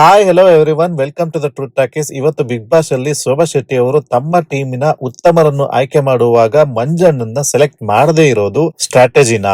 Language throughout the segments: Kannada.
Hi hello everyone, welcome to the truth talkies. ಇವತ್ತು ಬಿಗ್ ಬಾಸ್ ಅಲ್ಲಿ ಶೋಭಾ ಶೆಟ್ಟಿ ಅವರು ತಮ್ಮ ಟೀಮಿನ ಉತ್ತಮರನ್ನು ಆಯ್ಕೆ ಮಾಡುವಾಗ ಮಂಜಣ್ಣನ್ನ ಸೆಲೆಕ್ಟ್ ಮಾಡದೇ ಇರೋದು ಸ್ಟ್ರಾಟಜಿನ?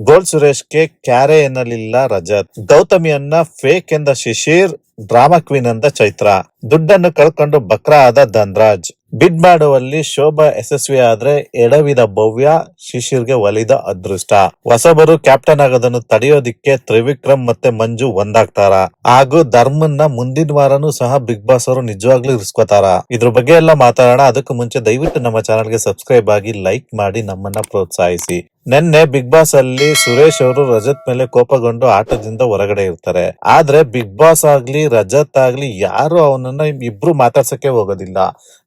ಗೋಲ್ಡ್ ಸುರೇಶ್ಗೆ ಕ್ಯಾರೆ ಎನ್ನಲಿಲ್ಲ ರಜತ್, ಗೌತಮಿಯನ್ನ ಫೇಕ್ ಎಂದ ಶಿಶಿರ್, ಡ್ರಾಮಾ ಕ್ವೀನ್ ಅಂದ ಚೈತ್ರ, ದುಡ್ಡನ್ನು ಕಳ್ಕೊಂಡು ಬಕ್ರಾ ಆದ ಧನ್ರಾಜ್, ಬಿಡ್ ಮಾಡುವಲ್ಲಿ ಶೋಭಾ ಯಶಸ್ವಿ ಆದ್ರೆ ಎಡವಿದ ಭವ್ಯ, ಶಿಶಿರ್ಗೆ ಒಲಿದ ಅದೃಷ್ಟ, ಹೊಸಬರು ಕ್ಯಾಪ್ಟನ್ ಆಗೋದನ್ನು ತಡೆಯೋದಿಕ್ಕೆ ತ್ರಿವಿಕ್ರಮ್ ಮತ್ತೆ ಮಂಜು ಒಂದಾಗ್ತಾರ, ಹಾಗೂ ಧರ್ಮನ್ನ ಮುಂದಿನ ವಾರನೂ ಸಹ ಬಿಗ್ ಬಾಸ್ ಅವರು ನಿಜವಾಗ್ಲೂ ಇರಿಸ್ಕೋತಾರ? ಇದ್ರ ಬಗ್ಗೆ ಎಲ್ಲ ಮಾತಾಡೋಣ. ಅದಕ್ಕೂ ಮುಂಚೆ ದಯವಿಟ್ಟು ನಮ್ಮ ಚಾನಲ್ಗೆ ಸಬ್ಸ್ಕ್ರೈಬ್ ಆಗಿ, ಲೈಕ್ ಮಾಡಿ, ನಮ್ಮನ್ನ ಪ್ರೋತ್ಸಾಹಿಸಿ. ನಿನ್ನೆ ಬಿಗ್ ಬಾಸ್ ಅಲ್ಲಿ ಸುರೇಶ್ ಅವರು ರಜತ್ ಮೇಲೆ ಕೋಪಗೊಂಡು ಆಟದಿಂದ ಹೊರಗಡೆ ಇರ್ತಾರೆ. ಆದ್ರೆ ಬಿಗ್ ಬಾಸ್ ಆಗ್ಲಿ ರಜತ್ ಆಗ್ಲಿ ಯಾರು ಅವನನ್ನ ಇಬ್ರು ಮಾತಾಡ್ಸಕ್ಕೆ ಹೋಗೋದಿಲ್ಲ.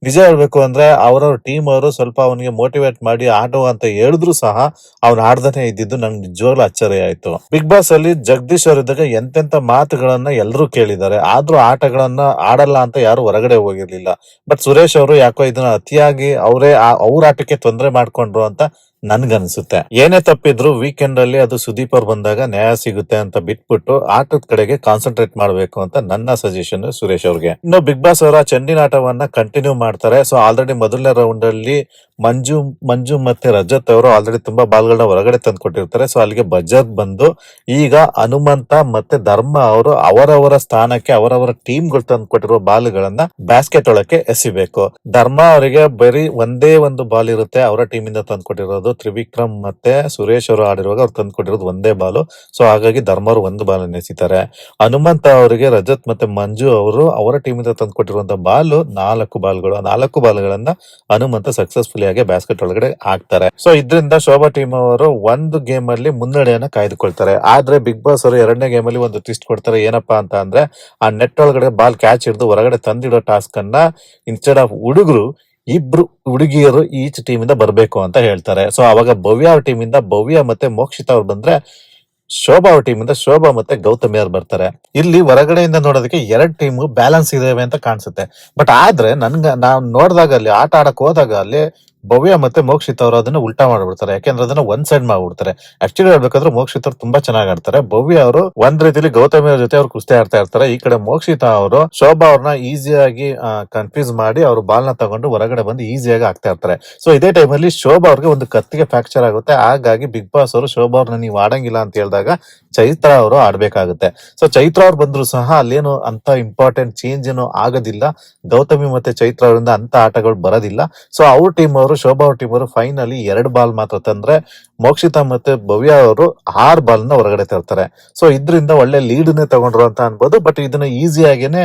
ನಿಜ ಹೇಳ್ಬೇಕು ಅಂದ್ರೆ ಅವ್ರವ್ರ ಟೀಮ್ ಅವರು ಸ್ವಲ್ಪ ಅವನಿಗೆ ಮೋಟಿವೇಟ್ ಮಾಡಿ ಆಡು ಅಂತ ಹೇಳಿದ್ರು ಸಹ ಅವ್ನು ಆಡ್ದಾನೆ ಇದ್ದಿದ್ದು ನಂಗೆ ನಿಜವಾಗ್ಲೂ ಅಚ್ಚರಿ ಆಯ್ತು. ಬಿಗ್ ಬಾಸ್ ಅಲ್ಲಿ ಜಗದೀಶ್ ಅವರು ಇದ್ದಾಗ ಎಂತೆಂತ ಮಾತುಗಳನ್ನ ಎಲ್ರು ಕೇಳಿದ್ದಾರೆ, ಆದ್ರೂ ಆಟಗಳನ್ನ ಆಡಲ್ಲ ಅಂತ ಯಾರು ಹೊರಗಡೆ ಹೋಗಿರ್ಲಿಲ್ಲ. ಬಟ್ ಸುರೇಶ್ ಅವರು ಯಾಕೋ ಇದನ್ನ ಅತಿಯಾಗಿ ಅವ್ರ ಆಟಕ್ಕೆ ತೊಂದರೆ ಮಾಡ್ಕೊಂಡ್ರು ಅಂತ ನನ್ಗನ್ಸುತ್ತೆ. ಏನೇ ತಪ್ಪಿದ್ರು ವೀಕೆಂಡ್ ಅಲ್ಲಿ ಅದು ಸುದೀಪ್ ಅವ್ರು ಬಂದಾಗ ನ್ಯಾಯ ಸಿಗುತ್ತೆ ಅಂತ ಬಿಟ್ಬಿಟ್ಟು ಆಟದ ಕಡೆಗೆ ಕಾನ್ಸಂಟ್ರೇಟ್ ಮಾಡ್ಬೇಕು ಅಂತ ನನ್ನ ಸಜೆಷನ್ ಸುರೇಶ್ ಅವ್ರಿಗೆ. ಇನ್ನು ಬಿಗ್ ಬಾಸ್ ಅವರ ಚೆಂಡಿನ ಆಟವನ್ನ ಕಂಟಿನ್ಯೂ ಮಾಡ್ತಾರೆ. ಸೊ ಆಲ್ರೆಡಿ ಮೊದಲನೇ ರೌಂಡ್ ಅಲ್ಲಿ ಮಂಜು ಮತ್ತೆ ರಜತ್ ಅವರು ಆಲ್ರೆಡಿ ತುಂಬಾ ಬಾಲ್ಗಳನ್ನ ಹೊರಗಡೆ ತಂದು ಕೊಟ್ಟಿರ್ತಾರೆ. ಸೊ ಅಲ್ಲಿಗೆ ಬಜರ್ ಬಂದು ಈಗ ಹನುಮಂತ ಮತ್ತೆ ಧರ್ಮ ಅವರು ಅವರವರ ಸ್ಥಾನಕ್ಕೆ ಅವರವರ ಟೀಮ್ ಗಳು ತಂದು ಕೊಟ್ಟಿರುವ ಬಾಲ್ಗಳನ್ನ ಬ್ಯಾಸ್ಕೆಟ್ ಒಳಕ್ಕೆ ಎಸಿಬೇಕು. ಧರ್ಮ ಅವರಿಗೆ ಬರೀ ಒಂದೇ ಒಂದು ಬಾಲ್ ಇರುತ್ತೆ, ಅವರ ಟೀಮ್ ಇಂದ ತಂದು ಕೊಟ್ಟಿರೋದು. ತ್ರಿವಿಕ್ರಮ್ ಮತ್ತೆ ಸುರೇಶ್ ಅವರು ಆಡಿರುವಾಗ ಅವ್ರು ತಂದು ಕೊಟ್ಟಿರೋದು ಒಂದೇ ಬಾಲು. ಸೊ ಹಾಗಾಗಿ ಧರ್ಮ ಅವರು ಒಂದು ಬಾಲ್ ಎಸಿತಾರೆ. ಹನುಮಂತ ಅವರಿಗೆ ರಜತ್ ಮತ್ತೆ ಮಂಜು ಅವರು ಅವರ ಟೀಮ್ ಇಂದ ತಂದು ಕೊಟ್ಟಿರುವಂತಹ ಬಾಲು 4 ಬಾಲ್ಗಳು. 4 ಬಾಲ್ಗಳನ್ನ ಹನುಮಂತ ಸಕ್ಸಸ್ಫುಲಿ ಆಗಿ ಬ್ಯಾಸ್ಕೆಟ್ ಒಳಗಡೆ ಹಾಕ್ತಾರೆ. ಸೊ ಇದರಿಂದ ಶೋಭಾ ಟೀಮ್ ಅವರು ಒಂದು ಗೇಮ್ ಅಲ್ಲಿ ಮುನ್ನಡೆಯನ್ನ ಕಾಯ್ದುಕೊಳ್ತಾರೆ. ಆದ್ರೆ ಬಿಗ್ ಬಾಸ್ ಅವರು ಎರಡನೇ ಗೇಮ್ ಅಲ್ಲಿ ಒಂದು ಟ್ವಿಸ್ಟ್ ಕೊಡ್ತಾರೆ. ಏನಪ್ಪಾ ಅಂತ ಅಂದ್ರೆ ಆ ನೆಟ್ ಒಳಗಡೆ ಬಾಲ್ ಕ್ಯಾಚ್ ಹಿಡಿದು ಹೊರಗಡೆ ತಂದಿಡೋ ಟಾಸ್ಕ್ ಅನ್ನ ಇನ್ಸ್ಟೆಡ್ ಆಫ್ ಹುಡುಗರು ಇಬ್ರು ಹುಡುಗಿಯರು ಈಚ್ ಟೀಮ್ ಇಂದ ಬರ್ಬೇಕು ಅಂತ ಹೇಳ್ತಾರೆ. ಸೊ ಅವಾಗ ಭವ್ಯ ಅವ್ರ ಟೀಮ್ ಇಂದ ಭವ್ಯ ಮತ್ತೆ ಮೋಕ್ಷಿತಾ ಅವ್ರು ಬಂದ್ರೆ, ಶೋಭಾ ಅವ್ರ ಟೀಮ್ ಇಂದ ಶೋಭಾ ಮತ್ತೆ ಗೌತಮಿ ಅವ್ರು ಬರ್ತಾರೆ. ಇಲ್ಲಿ ಹೊರಗಡೆಯಿಂದ ನೋಡೋದಕ್ಕೆ ಎರಡ್ ಟೀಮ್ ಬ್ಯಾಲೆನ್ಸ್ ಇದಾವೆ ಅಂತ ಕಾಣಿಸುತ್ತೆ. ಬಟ್ ಆದ್ರೆ ನಾವ್ ನೋಡಿದಾಗ ಅಲ್ಲಿ ಆಟ ಆಡಕ್ ಹೋದಾಗ ಅಲ್ಲಿ ಭವ್ಯ ಮತ್ತೆ ಮೋಕ್ಷಿತ್ ಅವರು ಅದನ್ನ ಉಲ್ಟಾ ಮಾಡ್ಬಿಡ್ತಾರೆ. ಯಾಕೆಂದ್ರೆ ಅದನ್ನ ಒಂದ್ ಸೈಡ್ ಮಾಡ್ಬಿಡ್ತಾರೆ. ಆಕ್ಚುಲಿ ಹೇಳ್ಬೇಕಾದ್ರೆ ಮೋಕ್ಷಿತ್ ಅವ್ರು ತುಂಬಾ ಚೆನ್ನಾಗಿ ಆಡ್ತಾರೆ. ಭವ್ಯ ಅವರು ಒಂದ್ ರೀತಿಲಿ ಗೌತಮಿ ಅವ್ರ ಜೊತೆ ಅವ್ರು ಕುಸ್ತಿ ಆಡ್ತಾ ಇರ್ತಾರೆ. ಈ ಕಡೆ ಮೋಕ್ಷಿತಾ ಅವರು ಶೋಭಾ ಅವ್ರನ್ನ ಈಸಿಯಾಗಿ ಕನ್ಫ್ಯೂಸ್ ಮಾಡಿ ಅವ್ರು ಬಾಲ್ ನ ತಗೊಂಡು ಹೊರಗಡೆ ಬಂದು ಈಸಿಯಾಗಿ ಆಗ್ತಾ ಇರ್ತಾರೆ. ಸೊ ಇದೇ ಟೈಮ್ ಅಲ್ಲಿ ಶೋಭಾ ಅವ್ರಿಗೆ ಒಂದು ಕತ್ತಿಗೆ ಫ್ರಾಕ್ಚರ್ ಆಗುತ್ತೆ. ಹಾಗಾಗಿ ಬಿಗ್ ಬಾಸ್ ಅವರು ಶೋಭಾ ಅವ್ರನ್ನ ನೀವು ಆಡಂಗಿಲ್ಲ ಅಂತ ಹೇಳಿದಾಗ ಚೈತ್ರ ಅವರು ಆಡ್ಬೇಕಾಗುತ್ತೆ. ಸೊ ಚೈತ್ರ ಅವ್ರು ಬಂದ್ರು ಸಹ ಅಲ್ಲೇನು ಅಂತ ಇಂಪಾರ್ಟೆಂಟ್ ಚೇಂಜ್ ಏನು ಆಗೋದಿಲ್ಲ. ಗೌತಮಿ ಮತ್ತೆ ಚೈತ್ರ ಅವರಿಂದ ಅಂತ ಆಟಗಳು ಬರೋದಿಲ್ಲ. ಸೊ ಅವ್ರ ಟೀಮ್ ಅವರು ಶೋಭಾ ಅವ್ರ ಟೀಮ್ ಅವರು ಫೈನಲಿ 2 ಬಾಲ್ ಮಾತ್ರ ತಂದ್ರೆ ಮೋಕ್ಷಿತಾ ಮತ್ತೆ ಭವ್ಯ ಅವರು 6 ಬಾಲ್ ನ ಹೊರಗಡೆ ತರ್ತಾರೆ. ಸೊ ಇದ್ರಿಂದ ಒಳ್ಳೆ ಲೀಡ್ ನೇ ತಗೊಂಡ್ರು ಅಂತ ಅನ್ಬೋದು. ಬಟ್ ಇದನ್ನ ಈಸಿಯಾಗೇನೆ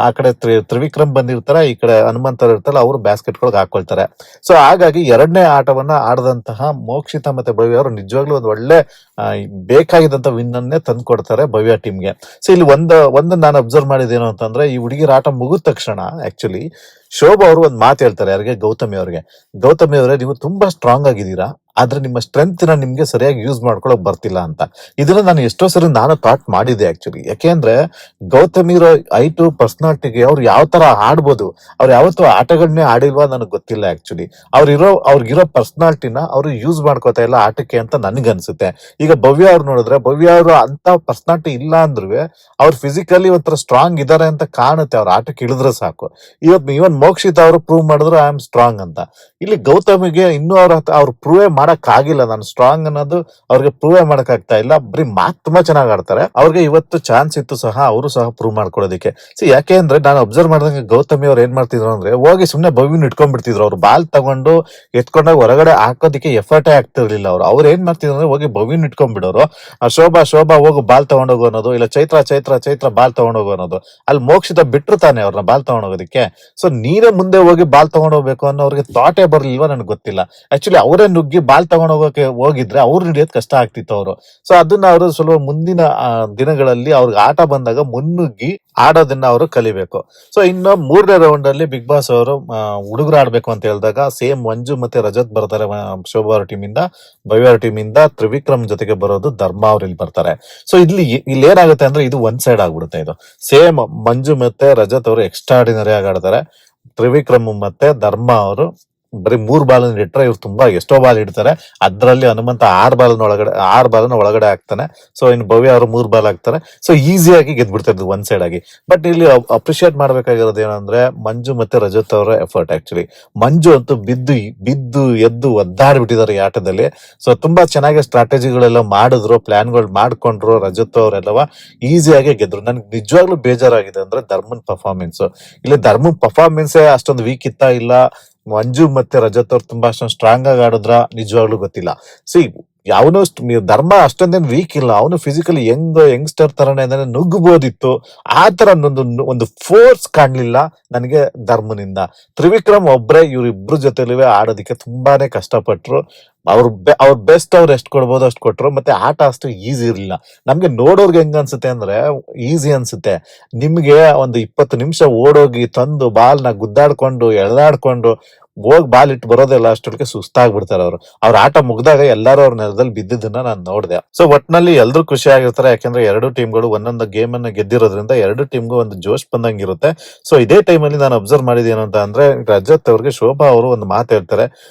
ಆ ಕಡೆ ತ್ರಿವಿಕ್ರಮ್ ಬಂದಿರ್ತಾರೆ, ಈ ಕಡೆ ಹನುಮಂತರು ಇರ್ತಾರೆ, ಅವರು ಬ್ಯಾಸ್ಕೆಟ್ ಗಳಿಗೆ ಹಾಕೊಳ್ತಾರೆ. ಸೊ ಹಾಗಾಗಿ ಎರಡನೇ ಆಟವನ್ನ ಆಡದಂತಹ ಮೋಕ್ಷಿತಾ ಮತ್ತೆ ಭವ್ಯ ಅವರು ನಿಜವಾಗ್ಲೂ ಒಂದು ಒಳ್ಳೆ ಬೇಕಾಗಿದ್ದಂತ ವಿನ್ ಅನ್ನೇ ತಂದು ಕೊಡ್ತಾರೆ ಭವ್ಯ ಟೀಮ್ಗೆ. ಸೊ ಇಲ್ಲಿ ಒಂದು ನಾನು ಅಬ್ಸರ್ವ್ ಮಾಡಿದೇನು ಅಂತಂದ್ರೆ, ಈ ಹುಡುಗಿರ ಆಟ ಮುಗಿದ ತಕ್ಷಣ ಆಕ್ಚುಲಿ ಶೋಭಾ ಅವರು ಒಂದ್ ಮಾತು ಹೇಳ್ತಾರೆ ಯಾರಿಗೆ, ಗೌತಮಿ ಅವರಿಗೆ. ಗೌತಮಿ ಅವರೇ, ನೀವು ತುಂಬಾ ಸ್ಟ್ರಾಂಗ್ ಆಗಿದ್ದೀರಾ, ಆದ್ರೆ ನಿಮ್ಮ ಸ್ಟ್ರೆಂತ್ ನ ನಿಮ್ಗೆ ಸರಿಯಾಗಿ ಯೂಸ್ ಮಾಡ್ಕೊಳಕ್ ಬರ್ತಿಲ್ಲ ಅಂತ. ಇದನ್ನ ನಾನು ಎಷ್ಟೋ ಸರಿ ನಾನು ಥಾಟ್ ಮಾಡಿದೆ ಆಕ್ಚುಲಿ. ಯಾಕೆಂದ್ರೆ ಗೌತಮಿ ಇರೋ ಐಟು ಪರ್ಸನಾಲಿಟಿಗೆ ಅವ್ರು ಯಾವ ತರ ಆಡ್ಬೋದು, ಅವ್ರು ಯಾವತ್ತೂ ಆಟಗಳನ್ನೇ ಆಡಿಲ್ವಾ ನನಗೆ ಗೊತ್ತಿಲ್ಲ ಆಕ್ಚುಲಿ. ಅವ್ರಿಗಿರೋ ಪರ್ಸನಾಲಿಟಿನ ಅವ್ರು ಯೂಸ್ ಮಾಡ್ಕೋತಾ ಇಲ್ಲ ಆಟಕ್ಕೆ ಅಂತ ನನ್ಗನ್ಸುತ್ತೆ. ಈಗ ಭವ್ಯ ಅವ್ರು ನೋಡಿದ್ರೆ, ಭವ್ಯ ಅವರು ಅಂತ ಪರ್ಸನಾಲಿಟಿ ಇಲ್ಲ ಅಂದ್ರೂ ಅವ್ರು ಫಿಸಿಕಲಿ ಒಂಥರ ಸ್ಟ್ರಾಂಗ್ ಇದಾರೆ ಅಂತ ಕಾಣುತ್ತೆ. ಅವ್ರ ಆಟಕ್ಕೆ ಇಳಿದ್ರೆ ಸಾಕು. ಇವನ್ ಮೋಕ್ಷಿತ ಅವರು ಪ್ರೂವ್ ಮಾಡಿದ್ರು ಐ ಆಮ್ ಸ್ಟ್ರಾಂಗ್ ಅಂತ. ಇಲ್ಲಿ ಗೌತಮಿಗೆ ಇನ್ನೂ ಅವ್ರು ಪ್ರೂವ್ ಮಾಡಕ್ ಆಗಿಲ್ಲ. ನಾನು ಸ್ಟ್ರಾಂಗ್ ಅನ್ನೋದು ಅವ್ರಿಗೆ ಪ್ರೂವ್ ಮಾಡಕ್ ಆಗ್ತಾ ಇಲ್ಲ. ಬರೀ ಮಾತ್ ತುಂಬಾ ಚೆನ್ನಾಗಿ ಆಡ್ತಾರೆ. ಅವ್ರಿಗೆ ಇವತ್ತು ಚಾನ್ಸ್ ಇತ್ತು ಸಹ, ಅವರು ಸಹ ಪ್ರೂವ್ ಮಾಡ್ಕೊಳ್ಳೋದಕ್ಕೆ. ಯಾಕೆ ಅಂದ್ರೆ ನಾನು ಅಬ್ಸರ್ವ್ ಮಾಡಿದಂಗೆ ಗೌತಮಿ ಅವ್ರು ಏನ್ ಮಾಡ್ತಿದ್ರು ಅಂದ್ರೆ, ಹೋಗಿ ಸುಮ್ನೆ ಭವ್ಯನ್ ಇಟ್ಕೊಂಡ್ಬಿಡ್ತಿದ್ರು. ಅವ್ರು ಬಾಲ್ ತಗೊಂಡು ಎತ್ಕೊಂಡಾಗ ಹೊರಗಡೆ ಹಾಕೋದಕ್ಕೆ ಎಫರ್ಟೇ ಆಗ್ತಿರ್ಲಿಲ್ಲ. ಅವ್ರು ಏನ್ ಮಾಡ್ತಿದ್ರು ಅಂದ್ರೆ ಹೋಗಿ ಭವ್ಯನ್ ಇಟ್ಕೊಂಡ್ಬಿಡೋರು. ಶೋಭಾ ಹೋಗು ಬಾಲ್ ತಗೊಂಡೋಗು ಅನ್ನೋದು, ಇಲ್ಲ ಚೈತ್ರ ಬಾಲ್ ತಗೊಂಡೋಗು ಅನ್ನೋದು. ಅಲ್ಲಿ ಮೋಕ್ಷಿತ ಬಿಟ್ರು ತಾನೆ ಅವ್ರನ್ನ ಬಾಲ್ ತಗೊಂಡೋಗೋದಕ್ಕೆ. ಸೊ ನೀನೇ ಮುಂದೆ ಹೋಗಿ ಬಾಲ್ ತಗೊಂಡೋಗ್ಬೇಕು ಅನ್ನೋ ಅವ್ರಿಗೆ ಥಾಟೇ ಬರ್ಲಿಲ್ವಾ ನನಗೆ ಗೊತ್ತಿಲ್ಲ. ಆಕ್ಚುಲಿ ಅವರೇ ನುಗ್ಗಿ ಬಾಲ್ ತಗೊಂಡೋಗಕ್ಕೆ ಹೋಗಿದ್ರೆ ಅವ್ರು ಹಿಡಿಯೋದು ಕಷ್ಟ ಆಗ್ತಿತ್ತು ಅವರು. ಸೊ ಅದನ್ನ ಅವರು ಸ್ವಲ್ಪ ಮುಂದಿನ ದಿನಗಳಲ್ಲಿ ಅವ್ರಿಗೆ ಆಟ ಬಂದಾಗ ಮುನ್ನುಗ್ಗಿ ಆಡೋದನ್ನ ಅವರು ಕಲಿಬೇಕು. ಸೊ ಇನ್ನು 3ನೇ ರೌಂಡ್ ಅಲ್ಲಿ ಬಿಗ್ ಬಾಸ್ ಅವರು ಹುಡುಗರು ಆಡ್ಬೇಕು ಅಂತ ಹೇಳಿದಾಗ ಸೇಮ್ ಮಂಜು ಮತ್ತೆ ರಜತ್ ಬರ್ತಾರೆ ಶೋಭಾ ಅವ್ರ ಟೀಮ್ ಇಂದ. ಭವ್ಯ ಅವ್ರ ಟೀಮ್ ಇಂದ ತ್ರಿವಿಕ್ರಮ್ ಜೊತೆಗೆ ಬರೋದು ಧರ್ಮ ಅವ್ರು ಇಲ್ಲಿ ಬರ್ತಾರೆ. ಸೊ ಇಲ್ಲಿ ಏನಾಗುತ್ತೆ ಅಂದ್ರೆ ಇದು ಒಂದ್ ಸೈಡ್ ಆಗ್ಬಿಡುತ್ತೆ. ಇದು ಸೇಮ್ ಮಂಜು ಮತ್ತೆ ರಜತ್ ಅವರು ಎಕ್ಸ್ಟ್ರಾರ್ಡಿನರಿ ಆಗಿ ಆಡ್ತಾರೆ. ತ್ರಿವಿಕ್ರಮ್ ಮತ್ತೆ ಧರ್ಮ ಅವರು ಬರೀ 3 ಬಾಲ್ ಇಟ್ರೆ ಇವ್ರು ತುಂಬಾ ಎಷ್ಟೋ ಬಾಲ್ ಇಡ್ತಾರೆ. ಅದ್ರಲ್ಲಿ ಹನುಮಂತ 6 ಬಾಲನ್ನ ಒಳಗಡೆ ಹಾಕ್ತಾನೆ. ಸೊ ಇನ್ನು ಭವ್ಯ ಅವರು 3 ಬಾಲ್ ಹಾಕ್ತಾರೆ. ಸೊ ಈಸಿಯಾಗಿ ಗೆದ್ಬಿಡ್ತಾರೆ ಒನ್ ಸೈಡ್ ಆಗಿ. ಬಟ್ ಇಲ್ಲಿ ಅಪ್ರಿಶಿಯೇಟ್ ಮಾಡ್ಬೇಕಾಗಿರೋದು ಏನಂದ್ರೆ ಮಂಜು ಮತ್ತೆ ರಜತ್ ಅವರ ಎಫರ್ಟ್. ಆಕ್ಚುಲಿ ಮಂಜು ಅಂತೂ ಬಿದ್ದು ಬಿದ್ದು ಎದ್ದು ಒದ್ದಾಡ್ಬಿಟ್ಟಿದ್ದಾರೆ ಈ ಆಟದಲ್ಲಿ. ಸೊ ತುಂಬಾ ಚೆನ್ನಾಗಿ ಸ್ಟ್ರಾಟಜಿಗಳೆಲ್ಲ ಮಾಡಿದ್ರು, ಪ್ಲಾನ್ಗಳು ಮಾಡ್ಕೊಂಡ್ರು ರಜತ್ ಅವರೆಲ್ಲವ ಈಸಿಯಾಗಿ ಗೆದ್ರು. ನನ್ಗೆ ನಿಜವಾಗ್ಲೂ ಬೇಜಾರಾಗಿದೆ ಅಂದ್ರೆ ಧರ್ಮನ್ ಪರ್ಫಾರ್ಮೆನ್ಸ್. ಇಲ್ಲಿ ಧರ್ಮನ್ ಪರ್ಫಾರ್ಮೆನ್ಸ್ ಅಷ್ಟೊಂದು ವೀಕ್ ಇತ್ತಾ ಇಲ್ಲ ಮಂಜು ಮತ್ತೆ ರಜತ್ ಅವ್ರು ತುಂಬಾ ಅಷ್ಟೊಂದು ಸ್ಟ್ರಾಂಗ್ ಆಗಿ ಆಡಿದ್ರ ನಿಜವಾಗ್ಲೂ ಗೊತ್ತಿಲ್ಲ. ಸಿ ಯಾವನು ಧರ್ಮ ಅಷ್ಟೊಂದೇನು ವೀಕ್ ಇಲ್ಲ, ಅವನು ಫಿಸಿಕಲಿ ಯಂಗ್ಸ್ಟರ್ ತರನೇ ನುಗ್ಗಬಹುದಿತ್ತು. ಆ ತರ ಒಂದು ಫೋರ್ಸ್ ಕಾಣ್ಲಿಲ್ಲ ನನಗೆ ಧರ್ಮನಿಂದ. ತ್ರಿವಿಕ್ರಮ್ ಒಬ್ರೆ ಇವ್ರಿಬ್ರು ಜೊತೆಲುವೆ ಆಡೋದಿಕ್ಕೆ ತುಂಬಾನೇ ಕಷ್ಟಪಟ್ರು. ಅವ್ರ ಬೆಸ್ಟ್ ಅವ್ರು ಎಷ್ಟು ಕೊಡ್ಬೋದು ಅಷ್ಟು ಕೊಟ್ರು. ಮತ್ತೆ ಆಟ ಅಷ್ಟು ಈಸಿ ಇರ್ಲಿಲ್ಲ. ನಮ್ಗೆ ನೋಡೋರ್ಗೆ ಹೆಂಗ ಅನ್ಸುತ್ತೆ ಅಂದ್ರೆ ಈಸಿ ಅನ್ಸುತ್ತೆ. ನಿಮ್ಗೆ ಒಂದು 20 ನಿಮಿಷ ಓಡೋಗಿ ತಂದು ಬಾಲ್ನ ಗುದ್ದಾಡ್ಕೊಂಡು ಎಳೆದಾಡ್ಕೊಂಡು ಹೋಗಿ ಬಾಲ್ ಇಟ್ಟು ಬರೋದೆಲ್ಲ ಅಷ್ಟೊಳಗೆ ಸುಸ್ತಾಗ್ಬಿಡ್ತಾರೆ ಅವ್ರು. ಅವ್ರ ಆಟ ಮುಗ್ದಾಗ ಎಲ್ಲಾರು ಅವ್ರ ನೆಲದಲ್ಲಿ ಬಿದ್ದಿದ್ದನ್ನ ನಾನು ನೋಡಿದೆ. ಸೊ ಒಟ್ನಲ್ಲಿ ಎಲ್ರು ಖುಷಿ ಆಗಿರ್ತಾರೆ, ಯಾಕಂದ್ರೆ ಎರಡು ಟೀಮ್ಗಳು ಒಂದೊಂದು ಗೇಮ್ ಅನ್ನ ಗೆದ್ದಿರೋದ್ರಿಂದ ಎರಡು ಟೀಮ್ಗೂ ಒಂದು ಜೋಶ್ ಬಂದಂಗಿರುತ್ತೆ. ಸೊ ಇದೇ ಟೈಮಲ್ಲಿ ನಾನು ಅಬ್ಸರ್ವ್ ಮಾಡಿದ್ದೇನು ಅಂತ ಅಂದ್ರೆ ರಜತ್ ಅವ್ರಿಗೆ ಶೋಭಾ ಅವರು ಒಂದು ಮಾತು ಹೇಳ್ತಾರೆ,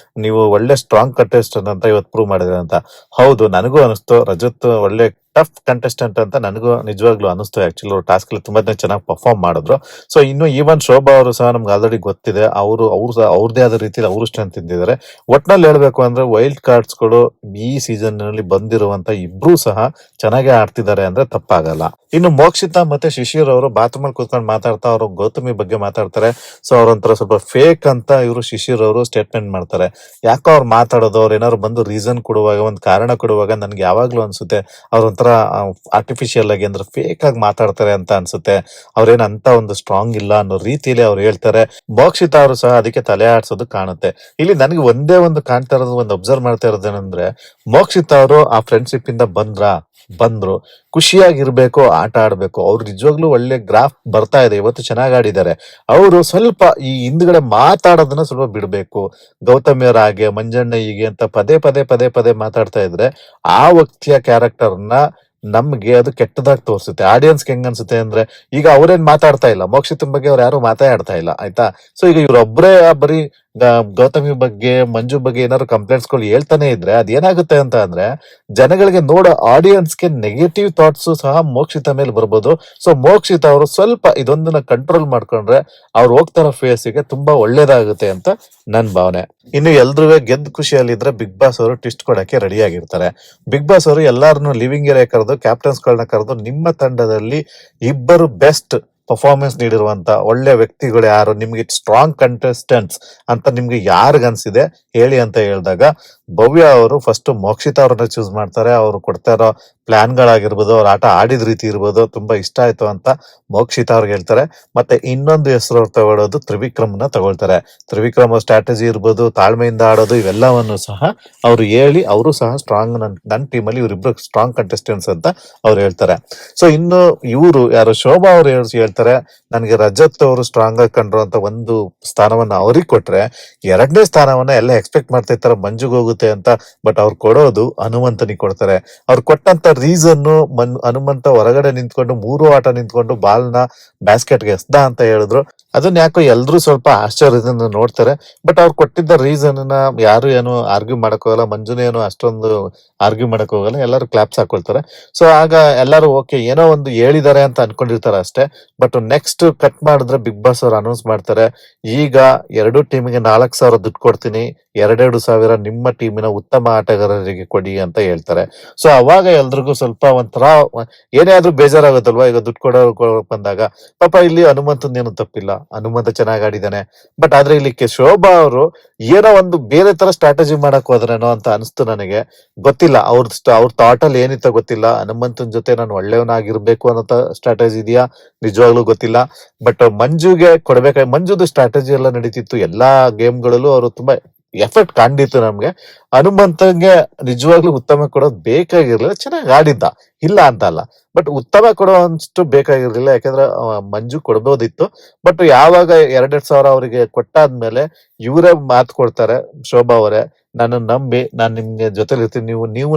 ನೀವು ಒಳ್ಳೆ ಸ್ಟ್ರಾಂಗ್ ಕಂಟೆಸ್ಟೆಂಟ್ ಅಂತ ಇವತ್ತು ಪ್ರೂವ್ ಮಾಡಿದ್ರೆ ಅಂತ. ಹೌದು, ನನಗೂ ಅನಿಸ್ತು ರಜತ್ ಒಳ್ಳೆ ಟಫ್ ಕಂಟೆಸ್ಟೆಂಟ್ ಅಂತ ನನಗೂ ನಿಜವಾಗ್ಲೂ ಅನಿಸ್ತು. ಆಕ್ಚುಲಿ ಅವ್ರು ಟಾಸ್ಕ್ ಅಲ್ಲಿ ತುಂಬಾ ಚೆನ್ನಾಗಿ ಪರ್ಫಾರ್ಮ್ ಮಾಡಿದ್ರು. ಸೊ ಇನ್ನು ಈವನ್ ಶೋಭಾ ಅವರು ಸಹ ನಮ್ಗೆ ಆಲ್ರೆಡಿ ಗೊತ್ತಿದೆ, ಅವರು ಸಹ ಅವ್ರದೇ ಆದ ರೀತಿಯಲ್ಲಿ ಅವರು ಸ್ಟ್ರೆಂತ್ ತಿಂದಿದ್ದಾರೆ. ಒಟ್ನಲ್ಲಿ ಹೇಳ್ಬೇಕು ಅಂದ್ರೆ ವೈಲ್ಡ್ ಕಾರ್ಡ್ಸ್ ಗಳು ಈ ಸೀಸನ್ ನಲ್ಲಿ ಬಂದಿರುವಂತ ಇಬ್ರು ಸಹ ಚೆನ್ನಾಗಿ ಆಡ್ತಿದ್ದಾರೆ ಅಂದ್ರೆ ತಪ್ಪಾಗಲ್ಲ. ಇನ್ನು ಮೋಕ್ಷಿತಾ ಮತ್ತೆ ಶಿಶಿರ್ ಅವರು ಬಾತ್ರೂಮ್ ಅಲ್ಲಿ ಕೂತ್ಕೊಂಡು ಮಾತಾಡ್ತಾ ಅವರು ಗೌತಮಿ ಬಗ್ಗೆ ಮಾತಾಡ್ತಾರೆ. ಸೊ ಅವ್ರೊಂಥರ ಸ್ವಲ್ಪ ಫೇಕ್ ಅಂತ ಇವರು ಶಿಶಿರ್ ಅವರು ಸ್ಟೇಟ್ಮೆಂಟ್ ಮಾಡ್ತಾರೆ. ಯಾಕೋ ಅವ್ರು ಮಾತಾಡೋದು, ಅವ್ರು ಏನಾದ್ರು ಬಂದು ರೀಸನ್ ಕೊಡುವಾಗ, ಒಂದು ಕಾರಣ ಕೊಡುವಾಗ ನನ್ಗೆ ಯಾವಾಗ್ಲೂ ಅನ್ಸುತ್ತೆ ಅವ್ರೊಂಥರ ಆರ್ಟಿಫಿಷಿಯಲ್ ಆಗಿ ಅಂದ್ರೆ ಫೇಕ್ ಆಗಿ ಮಾತಾಡ್ತಾರೆ ಅಂತ ಅನ್ಸುತ್ತೆ. ಅವ್ರೇನ್ ಅಂತ ಒಂದು ಸ್ಟ್ರಾಂಗ್ ಇಲ್ಲ ಅನ್ನೋ ರೀತಿಯಲ್ಲಿ ಅವ್ರು ಹೇಳ್ತಾರೆ. ಮೋಕ್ಷಿತಾ ಅವರು ಸಹ ಅದಕ್ಕೆ ತಲೆ ಆಡ್ಸೋದು ಕಾಣುತ್ತೆ. ಇಲ್ಲಿ ನನಗೆ ಒಂದೇ ಒಂದು ಕಾಣ್ತಾ ಇರೋದು, ಒಂದು ಅಬ್ಸರ್ವ್ ಮಾಡ್ತಾ ಇರೋದೇನಂದ್ರೆ ಮೋಕ್ಷಿತಾ ಅವರು ಆ ಫ್ರೆಂಡ್ಶಿಪ್ ಇಂದ ಬಂದ್ರು ಖುಷಿಯಾಗಿರ್ಬೇಕು, ಆಟ ಆಡ್ಬೇಕು. ಅವ್ರು ನಿಜವಾಗ್ಲೂ ಒಳ್ಳೆ ಗ್ರಾಫ್ ಬರ್ತಾ ಇದೆ, ಇವತ್ತು ಚೆನ್ನಾಗಿ ಆಡಿದ್ದಾರೆ. ಅವರು ಸ್ವಲ್ಪ ಈ ಹಿಂದ್ಗಡೆ ಮಾತಾಡೋದನ್ನ ಸ್ವಲ್ಪ ಬಿಡ್ಬೇಕು. ಗೌತಮಿಯರ ಹಾಗೆ ಮಂಜಣ್ಣ ಹೀಗೆ ಅಂತ ಪದೇ ಪದೇ ಪದೇ ಪದೇ ಮಾತಾಡ್ತಾ ಇದ್ರೆ ಆ ವ್ಯಕ್ತಿಯ ಕ್ಯಾರೆಕ್ಟರ್ನ ನಮ್ಗೆ ಅದು ಕೆಟ್ಟದಾಗಿ ತೋರಿಸುತ್ತೆ. ಆಡಿಯನ್ಸ್ಗೆ ಹೆಂಗ್ ಅನ್ಸುತ್ತೆ ಅಂದ್ರೆ ಈಗ ಅವ್ರೇನ್ ಮಾತಾಡ್ತಾ ಇಲ್ಲ, ಮೋಕ್ಷಿತನ್ ಬಗ್ಗೆ ಅವ್ರು ಯಾರು ಮಾತಾಡ್ತಾ ಇಲ್ಲ, ಆಯ್ತಾ. ಸೊ ಈಗ ಇವ್ರೊಬ್ರೇ ಬರೀ ಗೌತಮಿ ಬಗ್ಗೆ ಮಂಜು ಬಗ್ಗೆ ಏನಾದ್ರು ಕಂಪ್ಲೇಂಟ್ಸ್ ಗಳು ಹೇಳ್ತಾನೆ ಇದ್ರೆ ಅದೇನಾಗುತ್ತೆ ಅಂತ ಅಂದ್ರೆ ಜನಗಳಿಗೆ ನೋಡೋ ಆಡಿಯನ್ಸ್ಗೆ ನೆಗೆಟಿವ್ ಥಾಟ್ಸ್ ಸಹ ಮೋಕ್ಷಿತ ಮೇಲೆ ಬರ್ಬೋದು. ಸೊ ಮೋಕ್ಷಿತ ಅವರು ಸ್ವಲ್ಪ ಇದೊಂದನ್ನ ಕಂಟ್ರೋಲ್ ಮಾಡ್ಕೊಂಡ್ರೆ ಅವ್ರು ಹೋಗ್ತಾರ ಫೇಸ್ಗೆ ತುಂಬಾ ಒಳ್ಳೇದಾಗುತ್ತೆ ಅಂತ ನನ್ ಭಾವನೆ. ಇನ್ನು ಎಲ್ರೂ ಗೆದ್ದ ಖುಷಿಯಲ್ಲಿದ್ರೆ ಬಿಗ್ ಬಾಸ್ ಅವರು ಟ್ವಿಸ್ಟ್ ಕೊಡಕ್ಕೆ ರೆಡಿ ಆಗಿರ್ತಾರೆ. ಬಿಗ್ ಬಾಸ್ ಅವರು ಎಲ್ಲಾರನ್ನು ಲಿವಿಂಗ್ ಏರಿಯಾ ಕರೆದು ಕ್ಯಾಪ್ಟನ್ಸ್ ಗಳನ್ನ ಕರೆದು ನಿಮ್ಮ ತಂಡದಲ್ಲಿ ಇಬ್ಬರು ಬೆಸ್ಟ್ ಪರ್ಫಾರ್ಮೆನ್ಸ್ ನೀಡಿರುವಂತ ಒಳ್ಳೆ ವ್ಯಕ್ತಿಗಳು ಯಾರು, ನಿಮ್ಗೆ ಸ್ಟ್ರಾಂಗ್ ಕಂಟೆಸ್ಟೆಂಟ್ಸ್ ಅಂತ ನಿಮ್ಗೆ ಯಾರಿಗ ಅನ್ಸಿದೆ ಹೇಳಿ ಅಂತ ಹೇಳಿದಾಗ ಭವ್ಯ ಅವರು ಫಸ್ಟ್ ಮೋಕ್ಷಿತಾ ಅವ್ರನ್ನ ಚೂಸ್ ಮಾಡ್ತಾರೆ. ಅವ್ರು ಕೊಡ್ತಾ ಇರೋ ಪ್ಲಾನ್ ಗಳಾಗಿರ್ಬೋದು, ಅವ್ರ ಆಟ ಆಡಿದ ರೀತಿ ಇರ್ಬೋದು, ತುಂಬಾ ಇಷ್ಟ ಆಯ್ತು ಅಂತ ಮೋಕ್ಷಿತಾ ಅವ್ರಿಗೆ ಹೇಳ್ತಾರೆ. ಮತ್ತೆ ಇನ್ನೊಂದು ಹೆಸರು ಅವ್ರು ತಗೊಳ್ಳೋದು ತ್ರಿವಿಕ್ರಮ್ನ ತಗೊಳ್ತಾರೆ. ತ್ರಿವಿಕ್ರಮ್ ಸ್ಟ್ರಾಟಜಿ ಇರ್ಬೋದು, ತಾಳ್ಮೆಯಿಂದ ಆಡೋದು, ಇವೆಲ್ಲವನ್ನು ಸಹ ಅವ್ರು ಹೇಳಿ ಅವರು ಸಹ ಸ್ಟ್ರಾಂಗ್ ನನ್ನ ಟೀಮಲ್ಲಿ ಇವರಿಬ್ರು ಸ್ಟ್ರಾಂಗ್ ಕಂಟೆಸ್ಟೆಂಟ್ಸ್ ಅಂತ ಅವ್ರು ಹೇಳ್ತಾರೆ. ಸೊ ಇನ್ನು ಇವರು ಯಾರು ಶೋಭಾ ಅವ್ರು ಹೇಳ್ತಾರೆ, ನನಗೆ ರಜತ್ ಅವರು ಸ್ಟ್ರಾಂಗ್ ಆಗಿ ಕಂಡ್ರು ಅಂತ ಒಂದು ಸ್ಥಾನವನ್ನ ಅವ್ರಿಗೆ ಕೊಟ್ರೆ, ಎರಡನೇ ಸ್ಥಾನವನ್ನ ಎಲ್ಲ ಎಕ್ಸ್ಪೆಕ್ಟ್ ಮಾಡ್ತಾ ಇರ್ತಾರೆ ಮಂಜುಗ್ ಹೋಗುತ್ತೆ ಅಂತ. ಬಟ್ ಅವ್ರು ಕೊಡೋದು ಹನುಮಂತನಿಗೆ ಕೊಡ್ತಾರೆ. ಅವ್ರು ಕೊಟ್ಟಂತ ರೀಸನ್ ಹನುಮಂತ ಹೊರಗಡೆ ನಿಂತ್ಕೊಂಡು 3 ಆಟ ನಿಂತ್ಕೊಂಡು ಬಾಲ್ನ ಬ್ಯಾಸ್ಕೆಟ್ಗೆ ಎಸ್ದ ಅಂತ ಹೇಳಿದ್ರು. ಅದನ್ನ ಯಾಕೋ ಎಲ್ರು ಸ್ವಲ್ಪ ಆಶ್ಚರ್ಯದಿಂದ ನೋಡ್ತಾರೆ. ಬಟ್ ಅವ್ರು ಕೊಟ್ಟಿದ್ದ ರೀಸನ್ ಯಾರು ಏನು ಆರ್ಗ್ಯೂ ಮಾಡಕ್ ಹೋಗಲ್ಲ, ಮಂಜುನೇ ಏನು ಅಷ್ಟೊಂದು ಆರ್ಗ್ಯೂ ಮಾಡಕ್ ಹೋಗಲ್ಲ, ಎಲ್ಲರೂ ಕ್ಲಾಪ್ಸ್ ಹಾಕೊಳ್ತಾರೆ. ಸೊ ಆಗ ಎಲ್ಲರೂ ಓಕೆ ಏನೋ ಒಂದು ಹೇಳಿದ್ದಾರೆ ಅಂತ ಅನ್ಕೊಂಡಿರ್ತಾರೆ ಅಷ್ಟೇ. ಬಟ್ ನೆಕ್ಸ್ಟ್ ಕಟ್ ಮಾಡಿದ್ರೆ ಬಿಗ್ ಬಾಸ್ ಅವ್ರು ಅನೌನ್ಸ್ ಮಾಡ್ತಾರೆ, ಈಗ ಎರಡು ಟೀಮಿಗೆ 4,000 ದುಡ್ಡು ಕೊಡ್ತೀನಿ, 2,000 ನಿಮ್ಮ ಟೀಮಿನ ಉತ್ತಮ ಆಟಗಾರರಿಗೆ ಕೊಡಿ ಅಂತ ಹೇಳ್ತಾರೆ. ಸೊ ಅವಾಗ ಎಲ್ರಿಗೂ ಸ್ವಲ್ಪ ಒಂಥರ ಏನೇ ಆದ್ರೂ ಬೇಜಾರಾಗುತ್ತಲ್ವಾ, ಈಗ ದುಡ್ಡು ಕೊಡೋ ಬಂದಾಗ. ಪಾಪ ಇಲ್ಲಿ ಹನುಮಂತಂದೇನು ತಪ್ಪಿಲ್ಲ, ಹನುಮಂತ ಚೆನ್ನಾಗಿ ಆಡಿದಾನೆ. ಬಟ್ ಆದ್ರೆ ಇಲ್ಲಿ ಶೋಭಾ ಅವರು ಏನೋ ಒಂದು ಬೇರೆ ತರ ಸ್ಟ್ರಾಟಜಿ ಮಾಡಕ್ ಹೋದ್ರೇನೋ ಅಂತ ಅನಿಸ್ತು ನನಗೆ. ಗೊತ್ತಿಲ್ಲ ಅವ್ರ ಥಾಟ್ ಅಲ್ಲಿ ಏನಿತ್ತ ಗೊತ್ತಿಲ್ಲ. ಹನುಮಂತನ ಜೊತೆ ನಾನು ಒಳ್ಳೆಯವನಾಗಿರ್ಬೇಕು ಅನ್ನೋ ಸ್ಟ್ರಾಟಜಿ ಇದೆಯಾ ನಿಜವಾಗ್ಲೂ ಗೊತ್ತಿಲ್ಲ. ಬಟ್ ಮಂಜುಗೆ ಮಂಜುದು ಸ್ಟ್ರಾಟಜಿ ಎಲ್ಲ ನಡೀತಿತ್ತು ಎಲ್ಲಾ ಗೇಮ್ಗಳಲ್ಲೂ. ಅವರು ತುಂಬಾ ಎಫರ್ಟ್ ಕಾಣ್ದಿತ್ತು ನಮ್ಗೆ. ಹನುಮಂತಂಗೆ ನಿಜವಾಗ್ಲೂ ಉತ್ತಮ ಕೊಡೋದು ಬೇಕಾಗಿರ್ಲಿಲ್ಲ, ಚೆನ್ನಾಗಿ ಆಡಿದ್ದ, ಇಲ್ಲ ಅಂತ ಅಲ್ಲ. ಬಟ್ ಉತ್ತಮ ಕೊಡೋ ಅಷ್ಟು ಬೇಕಾಗಿರ್ಲಿಲ್ಲ, ಯಾಕಂದ್ರೆ ಮಂಜು ಕೊಡ್ಬೋದಿತ್ತು. ಬಟ್ ಯಾವಾಗ 2,000 ಅವರಿಗೆ ಕೊಟ್ಟಾದ್ಮೇಲೆ ಇವರೇ ಮಾತು ಕೊಡ್ತಾರೆ, ಶೋಭಾ ಅವರೇ, ನನ್ನ ನಂಬಿ ನಾನು ನಿಮ್ಗೆ ಜೊತೆಲಿ ಇರ್ತೀನಿ, ನೀವು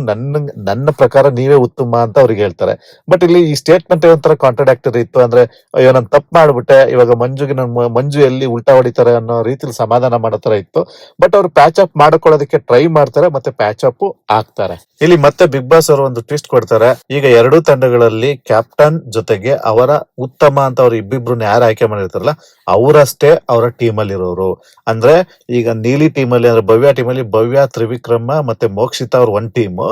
ನನ್ನ ಪ್ರಕಾರ ನೀವೇ ಉತ್ತಮ ಅಂತ ಅವ್ರಿಗೆ ಹೇಳ್ತಾರೆ. ಬಟ್ ಇಲ್ಲಿ ಈ ಸ್ಟೇಟ್ಮೆಂಟ್ ಒಂಥರ ಕಾಂಟ್ರಡಕ್ಟರಿ ಇತ್ತು. ಅಂದ್ರೆ ಅಯ್ಯೋ ನಾನು ತಪ್ಪು ಮಾಡ್ಬಿಟ್ಟೆ, ಇವಾಗ ಮಂಜು ಎಲ್ಲಿ ಉಲ್ಟಾ ಹೊಡಿತಾರೆ ಅನ್ನೋ ರೀತಿಲಿ ಸಮಾಧಾನ ಮಾಡೋ ತರ ಇತ್ತು. ಬಟ್ ಅವ್ರು ಪ್ಯಾಚ್ ಅಪ್ ಮಾಡ್ಕೊಳ್ಳೋದಕ್ಕೆ ಟ್ರೈ ಮಾಡ್ತಾರೆ, ಮತ್ತೆ ಪ್ಯಾಚ್ ಅಪ್ ಆಗ್ತಾರೆ. ಇಲ್ಲಿ ಮತ್ತೆ ಬಿಗ್ ಬಾಸ್ ಅವರು ಒಂದು ಟ್ವಿಸ್ಟ್ ಕೊಡ್ತಾರೆ. ಈಗ ಎರಡೂ ತಂಡಗಳಲ್ಲಿ ಕ್ಯಾಪ್ಟನ್ ಜೊತೆಗೆ ಅವರ ಉತ್ತಮ ಅಂತ ಅವ್ರು ಇಬ್ಬಿಬ್ರು ಯಾರು ಆಯ್ಕೆ ಮಾಡಿರ್ತಾರಲ್ಲ ಅವರಷ್ಟೇ ಅವರ ಟೀಮ್ ಅಲ್ಲಿ ಇರೋರು. ಅಂದ್ರೆ ಈಗ ನೀಲಿ ಟೀಮ್ ಅಲ್ಲಿ, ಅಂದ್ರೆ ಭವ್ಯ ಟೀಮ್ ಅಲ್ಲಿ ಭವ್ಯ, ತ್ರಿವಿಕ್ರಮ ಮತ್ತೆ ಮೋಕ್ಷಿತಾ ಅವ್ರ ಒಂದ್ ಟೀಮ್,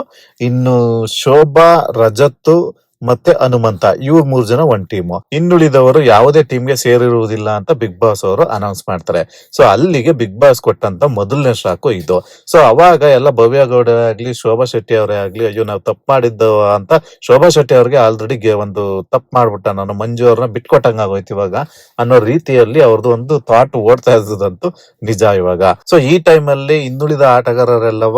ಇನ್ನು ಶೋಭಾ, ರಜತ್ ಮತ್ತೆ ಹನುಮಂತ ಇವ್ರು 3 ಜನ ಒಂದ್ ಟೀಮ್. ಇನ್ನುಳಿದವರು ಯಾವುದೇ ಟೀಮ್ಗೆ ಸೇರಿರುವುದಿಲ್ಲ ಅಂತ ಬಿಗ್ ಬಾಸ್ ಅವರು ಅನೌನ್ಸ್ ಮಾಡ್ತಾರೆ. ಸೊ ಅಲ್ಲಿಗೆ ಬಿಗ್ ಬಾಸ್ ಕೊಟ್ಟಂತ ಮೊದಲನೇ ಶಾಕು ಇದು. ಸೊ ಅವಾಗ ಎಲ್ಲ ಭವ್ಯ ಗೌಡ ಆಗ್ಲಿ, ಶೋಭಾ ಶೆಟ್ಟಿ ಅವರೇ ಆಗ್ಲಿ, ಅಯ್ಯೋ ನಾವು ತಪ್ಪು ಮಾಡಿದ್ದು ಅಂತ ಶೋಭಾ ಶೆಟ್ಟಿ ಅವ್ರಿಗೆ ಆಲ್ರೆಡಿ ಒಂದು ತಪ್ಪು ಮಾಡ್ಬಿಟ್ಟ, ನಾನು ಮಂಜು ಅವ್ರನ್ನ ಬಿಟ್ಕೊಟ್ಟಂಗ ಆಗೋಯ್ತು ಇವಾಗ ಅನ್ನೋ ರೀತಿಯಲ್ಲಿ ಅವ್ರದ್ದು ಒಂದು ಥಾಟ್ ಓಡ್ತಾ ಇದ್ದದಂತೂ ನಿಜ ಇವಾಗ. ಸೊ ಈ ಟೈಮ್ ಅಲ್ಲಿ ಇನ್ನುಳಿದ ಆಟಗಾರರೆಲ್ಲವ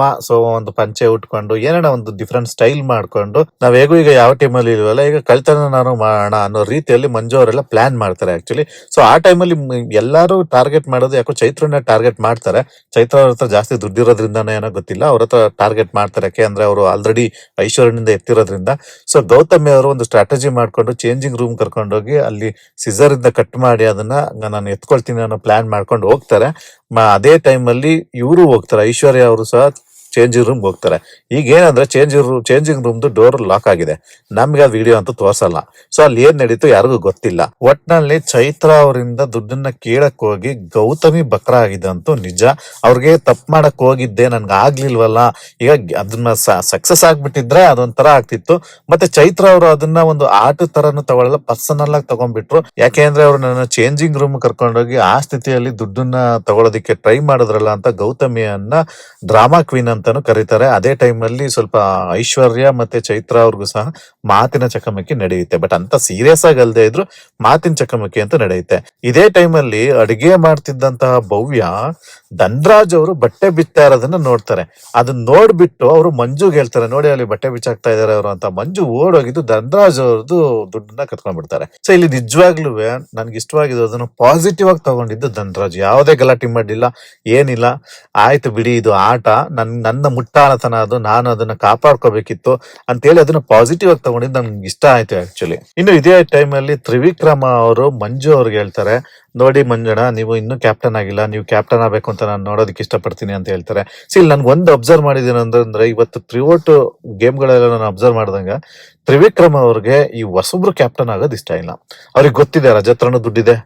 ಒಂದು ಪಂಚೆ ಉಟ್ಕೊಂಡು ಏನೇನೋ ಒಂದು ಡಿಫ್ರೆಂಟ್ ಸ್ಟೈಲ್ ಮಾಡ್ಕೊಂಡು ನಾವ್ ಹೇಗೂ ಈಗ ಯಾವ ಟೀಮ್ ಅಲ್ಲಿ ಇಲ್ವಲ್ಲ, ಈಗ ಕಳ್ತನ ನಾನು ಮಾಡೋಣ ಅನ್ನೋ ರೀತಿಯಲ್ಲಿ ಮಂಜು ಅವರೆಲ್ಲ ಪ್ಲಾನ್ ಮಾಡ್ತಾರೆ ಆಕ್ಚುಲಿ. ಸೊ ಆ ಟೈಮಲ್ಲಿ ಎಲ್ಲಾರು ಟಾರ್ಗೆಟ್ ಮಾಡೋದು ಯಾಕೋ ಚೈತ್ರನ ಟಾರ್ಗೆಟ್ ಮಾಡ್ತಾರೆ. ಚೈತ್ರ ಅವ್ರ ಹತ್ರ ಜಾಸ್ತಿ ದುಡ್ಡಿರೋದ್ರಿಂದಾನೇ ಏನೋ ಗೊತ್ತಿಲ್ಲ, ಅವ್ರ ಹತ್ರ ಟಾರ್ಗೆಟ್ ಮಾಡ್ತಾರೆ. ಯಾಕೆ ಅಂದ್ರೆ ಅವರು ಆಲ್ರೆಡಿ ಐಶ್ವರ್ಯನಿಂದ ಎತ್ತಿರೋದ್ರಿಂದ. ಸೊ ಗೌತಮಿ ಅವರು ಒಂದು ಸ್ಟ್ರಾಟಜಿ ಮಾಡ್ಕೊಂಡು ಚೇಂಜಿಂಗ್ ರೂಮ್ ಕರ್ಕೊಂಡೋಗಿ ಅಲ್ಲಿ ಸಿಸರ್ ಇಂದ ಕಟ್ ಮಾಡಿ ಅದನ್ನ ನಾನು ಎತ್ಕೊಳ್ತೀನಿ ಅನ್ನೋ ಪ್ಲಾನ್ ಮಾಡ್ಕೊಂಡು ಹೋಗ್ತಾರೆ. ಅದೇ ಟೈಮ್ ಅಲ್ಲಿ ಇವರು ಹೋಗ್ತಾರೆ, ಐಶ್ವರ್ಯ ಅವರು ಸಹ ಚೇಂಜಿಂಗ್ ರೂಮ್ ಹೋಗ್ತಾರೆ. ಈಗ ಏನಂದ್ರೆ ಚೇಂಜಿಂಗ್ ರೂಮ್ ಡೋರ್ ಲಾಕ್ ಆಗಿದೆ, ನಮ್ಗೆ ಆ ವಿಡಿಯೋ ಅಂತೂ ತೋರ್ಸಲ್ಲ. ಸೊ ಅಲ್ಲಿ ಏನ್ ನಡೀತು ಯಾರಿಗೂ ಗೊತ್ತಿಲ್ಲ. ಒಟ್ನಲ್ಲಿ ಚೈತ್ರ ಅವರಿಂದ ದುಡ್ಡನ್ನ ಕೇಳಕ್ ಹೋಗಿ ಗೌತಮಿ ಬಕ್ರ ಆಗಿದಂತೂ ನಿಜ. ಅವ್ರಿಗೆ ತಪ್ಪು ಮಾಡಕ್ ಹೋಗಿದ್ದೆ, ನನ್ಗೆ ಆಗ್ಲಿಲ್ವಲ್ಲ. ಈಗ ಅದನ್ನ ಸಕ್ಸಸ್ ಆಗ್ಬಿಟ್ಟಿದ್ರೆ ಅದೊಂಥರ ಆಗ್ತಿತ್ತು. ಮತ್ತೆ ಚೈತ್ರ ಅವರು ಅದನ್ನ ಒಂದು ಆಟ ತರನು ತಗೊಳ್ಳಲ್ಲ, ಪರ್ಸನಲ್ ಆಗಿ ತಗೊಂಡ್ಬಿಟ್ರು. ಯಾಕೆ ಅಂದ್ರೆ ಅವ್ರು ನನ್ನ ಚೇಂಜಿಂಗ್ ರೂಮ್ ಕರ್ಕೊಂಡೋಗಿ ಆ ಸ್ಥಿತಿಯಲ್ಲಿ ದುಡ್ಡನ್ನ ತಗೊಳ್ಳೋದಿಕ್ಕೆ ಟ್ರೈ ಮಾಡಿದ್ರಲ್ಲ ಅಂತ ಗೌತಮಿಯನ್ನ ಡ್ರಾಮಾ ಕ್ವೀನ್ ಅಂತಾನು ಕರೀತಾರೆ. ಅದೇ ಟೈಮ್ ಅಲ್ಲಿ ಸ್ವಲ್ಪ ಐಶ್ವರ್ಯ ಮತ್ತೆ ಚೈತ್ರ ಅವ್ರಿಗೂ ಸಹ ಮಾತಿನ ಚಕಮಕಿ ನಡೆಯುತ್ತೆ. ಬಟ್ ಅಂತ ಸೀರಿಯಸ್ ಆಗಿ ಅಲ್ದೇ ಇದ್ರು ಮಾತಿನ ಚಕಮಕಿ ಅಂತ ನಡೆಯುತ್ತೆ. ಇದೇ ಟೈಮ್ ಅಲ್ಲಿ ಅಡಿಗೆ ಮಾಡ್ತಿದ್ದಂತಹ ಭವ್ಯ ಧನ್ರಾಜ್ ಅವರು ಬಟ್ಟೆ ಬಿಚ್ಚಾ ಇರೋದನ್ನ ನೋಡ್ತಾರೆ. ಅದನ್ನ ನೋಡ್ಬಿಟ್ಟು ಅವರು ಮಂಜುಗೆ ಹೇಳ್ತಾರೆ, ನೋಡಿ ಅಲ್ಲಿ ಬಟ್ಟೆ ಬಿಚ್ಚಾಕ್ತಾ ಇದಾರೆ ಅವರು ಅಂತ. ಮಂಜು ಓಡೋಗಿದ್ದು ಧನ್ರಾಜ್ ಅವ್ರದ್ದು ದುಡ್ಡನ್ನ ಕತ್ಕೊಂಡ್ಬಿಡ್ತಾರೆ. ಸೊ ಇಲ್ಲಿ ನಿಜವಾಗ್ಲೂ ನನ್ಗೆ ಇಷ್ಟವಾಗಿದ್ದು ಅದನ್ನ ಪಾಸಿಟಿವ್ ಆಗಿ ತಗೊಂಡಿದ್ದು ಧನ್ರಾಜ್. ಯಾವುದೇ ಗಲಾಟೆ ಮಾಡಿಲ್ಲ, ಏನಿಲ್ಲ, ಆಯ್ತು ಬಿಡಿ ಇದು ಆಟ, ನನ್ನ ಮುಟ್ಟಾಳತನ ಅದು, ನಾನು ಅದನ್ನ ಕಾಪಾಡ್ಕೋಬೇಕಿತ್ತು ಅಂತೇಳಿ ಅದನ್ನ ಪಾಸಿಟಿವ್ ಆಗಿ ತಗೊಂಡಿದ್ದು ನನ್ಗೆ ಇಷ್ಟ ಆಯ್ತು ಆಕ್ಚುಲಿ. ಇನ್ನು ಇದೇ ಟೈಮ್ ಅಲ್ಲಿ ತ್ರಿವಿಕ್ರಮ ಅವರು ಮಂಜು ಅವ್ರಿಗೆ ಹೇಳ್ತಾರೆ, ನೋಡಿ ಮಂಜಣ್ಣ, ನೀವು ಇನ್ನೂ ಕ್ಯಾಪ್ಟನ್ ಆಗಿಲ್ಲ, ನೀವು ಕ್ಯಾಪ್ಟನ್ ಆಗ್ಬೇಕು ಅಂತ ನಾನು ನೋಡೋದಕ್ಕೆ ಇಷ್ಟಪಡ್ತೀನಿ ಅಂತ ಹೇಳ್ತಾರೆ. ಇಲ್ಲಿ ನನ್ಗೆ ಒಂದು ಅಬ್ಸರ್ವ್ ಮಾಡಿದ್ದೀನಿ ಅಂದ್ರೆ ಇವತ್ತು ತ್ರಿವೋಟ್ ಗೇಮ್ಗಳೆಲ್ಲ ನಾನು ಅಬ್ಸರ್ವ್ ಮಾಡ್ದಂಗ ತ್ರಿವಿಕ್ರಮ ಅವ್ರಿಗೆ ಈ ಹೊಸಬ್ರು ಕ್ಯಾಪ್ಟನ್ ಆಗೋದು ಇಷ್ಟ ಇಲ್ಲ. ಅವ್ರಿಗೆ ಗೊತ್ತಿದೆ ರಜತ್ರನು ದುಡ್ಡಿದೆ,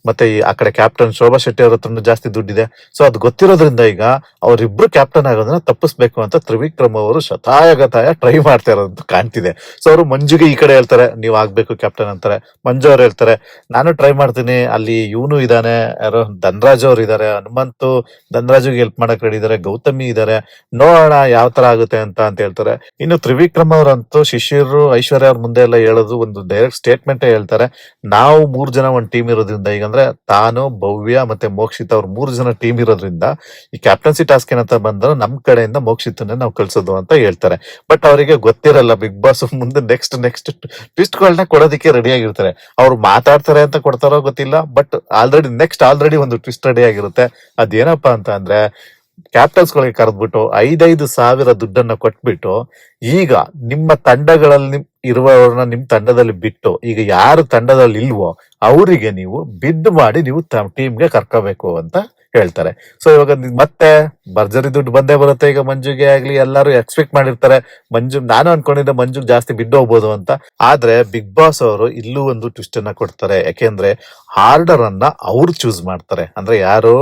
ಮತ್ತೆ ಆ ಕಡೆ ಕ್ಯಾಪ್ಟನ್ ಶೋಭಾ ಶೆಟ್ಟಿ ಅವ್ರ ಹತ್ರ ಜಾಸ್ತಿ ದುಡ್ಡಿದೆ. ಸೊ ಅದು ಗೊತ್ತಿರೋದ್ರಿಂದ ಈಗ ಅವರಿಬ್ರು ಕ್ಯಾಪ್ಟನ್ ಆಗೋದನ್ನ ತಪ್ಪಿಸ್ಬೇಕು ಅಂತ ತ್ರಿವಿಕ್ರಮ್ ಅವರು ಶತಾಯಗತಾಯ ಟ್ರೈ ಮಾಡ್ತಾ ಇರೋದು ಕಾಣ್ತಿದೆ. ಸೊ ಅವರು ಮಂಜುಗೆ ಈ ಕಡೆ ಹೇಳ್ತಾರೆ, ನೀವ್ ಆಗ್ಬೇಕು ಕ್ಯಾಪ್ಟನ್ ಅಂತಾರೆ. ಮಂಜು ಅವ್ರು ಹೇಳ್ತಾರೆ, ನಾನು ಟ್ರೈ ಮಾಡ್ತೀನಿ, ಅಲ್ಲಿ ಇವನು ಇದಾನೆ, ಯಾರೋ ಧನ್ರಾಜ್ ಅವ್ರು ಇದಾರೆ, ಹನುಮಂತು ಧನ್ರಾಜುಗೆ ಹೆಲ್ಪ್ ಮಾಡಕ್ ರೆಡಿ ಇದಾರೆ, ಗೌತಮಿ ಇದಾರೆ, ನೋಡೋಣ ಯಾವ ತರ ಆಗುತ್ತೆ ಅಂತ ಹೇಳ್ತಾರೆ. ಇನ್ನು ತ್ರಿವಿಕ್ರಮ್ ಅವರಂತೂ ಶಿಶಿರು, ಐಶ್ವರ್ಯ ಅವ್ರ ಮುಂದೆ ಎಲ್ಲ ಹೇಳೋದು ಒಂದು ಡೈರೆಕ್ಟ್ ಸ್ಟೇಟ್ಮೆಂಟ್ ಹೇಳ್ತಾರೆ, ನಾವು 3 ಜನ ಒಂದ್ ಟೀಮ್ ಇರೋದ್ರಿಂದ, ಈಗ ಅಂದ್ರೆ ತಾನು, ಭವ್ಯ ಮತ್ತೆ ಮೋಕ್ಷಿತ ಅವ್ರ 3 ಜನ ಟೀಮ್ ಇರೋದ್ರಿಂದ ಈ ಕ್ಯಾಪ್ಟನ್ಸಿ ಟಾಸ್ಕ್ ಏನಂತ ಬಂದ್ರೆ ನಮ್ ಕಡೆಯಿಂದ ಮೋಕ್ಷಿತನೇ ನಾವು ಕಳ್ಸೋದು ಅಂತ ಹೇಳ್ತಾರೆ. ಬಟ್ ಅವರಿಗೆ ಗೊತ್ತಿರಲ್ಲ ಬಿಗ್ ಬಾಸ್ ಮುಂದೆ ನೆಕ್ಸ್ಟ್ ಟ್ವಿಸ್ಟ್ ಗಳನ್ನ ಕೊಡೋದಕ್ಕೆ ರೆಡಿ ಆಗಿರ್ತಾರೆ. ಅವ್ರು ಮಾತಾಡ್ತಾರೆ ಅಂತ ಕೊಡ್ತಾರೋ ಗೊತ್ತಿಲ್ಲ, ಬಟ್ ಆಲ್ರೆಡಿ ಒಂದು ಟ್ವಿಸ್ಟ್ ರೆಡಿ ಆಗಿರುತ್ತೆ. ಅದೇನಪ್ಪಾ ಅಂತ ಅಂದ್ರೆ ಕ್ಯಾಪ್ಟನ್ಸ್ ಗಳಿಗೆ ಕರೆದ್ಬಿಟ್ಟು 5,000 ದುಡ್ಡನ್ನ ಕೊಟ್ಬಿಟ್ಟು, ಈಗ ನಿಮ್ಮ ತಂಡಗಳಲ್ಲಿ ಇರುವವರನ್ನ ನಿಮ್ ತಂಡದಲ್ಲಿ ಬಿಟ್ಟು ಈಗ ಯಾರು ತಂಡದಲ್ಲಿ ಇಲ್ವೋ ಅವರಿಗೆ ನೀವು ಬಿಡ್ ಮಾಡಿ ನೀವು ಟೀಮ್ಗೆ ಕರ್ಕೋಬೇಕು ಅಂತ ಹೇಳ್ತಾರೆ. ಸೊ ಇವಾಗ ಮತ್ತೆ ಭರ್ಜರಿ ದುಡ್ಡು ಬಂದೇ ಬರುತ್ತೆ. ಈಗ ಮಂಜುಗೆ ಆಗ್ಲಿ ಎಲ್ಲಾರು ಎಕ್ಸ್ಪೆಕ್ಟ್ ಮಾಡಿರ್ತಾರೆ, ನಾನು ಅನ್ಕೊಂಡಿದ್ದೆ ಮಂಜು ಜಾಸ್ತಿ ಬಿದ್ದು ಹೋಗ್ಬೋದು ಅಂತ. ಆದ್ರೆ ಬಿಗ್ ಬಾಸ್ ಅವರು ಇಲ್ಲೂ ಒಂದು ಟ್ವಿಸ್ಟ್ ಅನ್ನ ಕೊಡ್ತಾರೆ. ಯಾಕೆಂದ್ರೆ ಆರ್ಡರ್ ಅನ್ನ ಅವ್ರು ಚೂಸ್ ಮಾಡ್ತಾರೆ. ಅಂದ್ರೆ ಯಾರು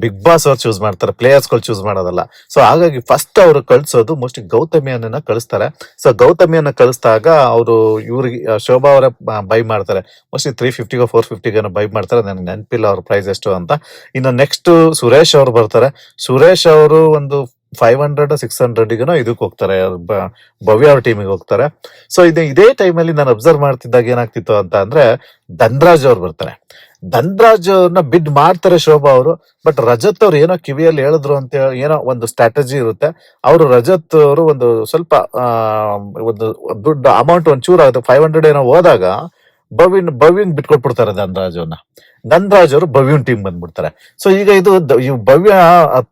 ಬಿಗ್ ಬಾಸ್ ಅವ್ರು ಚೂಸ್ ಮಾಡ್ತಾರೆ, ಪ್ಲೇಯರ್ಸ್ ಗಳು ಚೂಸ್ ಮಾಡೋದಲ್ಲ. ಸೊ ಹಾಗಾಗಿ ಫಸ್ಟ್ ಅವರು ಕಳ್ಸೋದು ಮೋಸ್ಟ್ಲಿ ಗೌತಮಿಯನ್ನ ಕಳಿಸ್ತಾರೆ. ಸೊ ಗೌತಮಿಯನ್ನ ಕಳಿಸಿದಾಗ ಅವರು ಇವ್ರಿಗೆ ಶೋಭಾ ಅವರೇ ಬೈ ಮಾಡ್ತಾರೆ. ಮೋಸ್ಟ್ಲಿ 350 450 ಬೈ ಮಾಡ್ತಾರೆ, ನನ್ಗೆ ನೆನಪಿಲ್ಲ ಅವ್ರ ಪ್ರೈಸ್ ಎಷ್ಟು ಅಂತ. ಇನ್ನು ನೆಕ್ಸ್ಟ್ ಸುರೇಶ್ ಅವ್ರು ಬರ್ತಾರೆ. ಸುರೇಶ್ ಅವರು ಒಂದು 500 600 ಇದಕ್ಕೆ ಹೋಗ್ತಾರೆ, ಭವ್ಯ ಅವ್ರ ಟೀಮಿಗೆ ಹೋಗ್ತಾರೆ. ಸೊ ಇದೇ ಟೈಮಲ್ಲಿ ನಾನು ಅಬ್ಸರ್ವ್ ಮಾಡ್ತಿದ್ದಾಗ ಏನಾಗ್ತಿತ್ತು ಅಂತ ಅಂದ್ರೆ ಧನ್ರಾಜ್ ಅವ್ರು ಬರ್ತಾರೆ. ಧನ್ರಾಜ್ ಅವ್ರನ್ನ ಬಿಡ್ ಮಾಡ್ತಾರೆ ಶೋಭಾ ಅವರು. ಬಟ್ ರಜತ್ ಅವ್ರು ಏನೋ ಕಿವಿಯಲ್ಲಿ ಹೇಳಿದ್ರು ಅಂತ ಹೇಳಿ ಏನೋ ಒಂದು ಸ್ಟ್ರಾಟಜಿ ಇರುತ್ತೆ. ಅವರು ರಜತ್ ಅವರು ಒಂದು ಸ್ವಲ್ಪ ಒಂದು ದುಡ್ಡು ಅಮೌಂಟ್ ಒಂಚೂರು ಆಗುತ್ತೆ 500 ಏನೋ ಹೋದಾಗ ಭವ್ಯನ್ ಬಿಟ್ಕೊಟ್ಬಿಡ್ತಾರೆ ಧನ್ರಾಜ್ ಅವರು ಭವ್ಯನ್ ಟೀಮ್ ಬಂದ್ಬಿಡ್ತಾರೆ. ಸೊ ಈಗ ಈ ಭವ್ಯ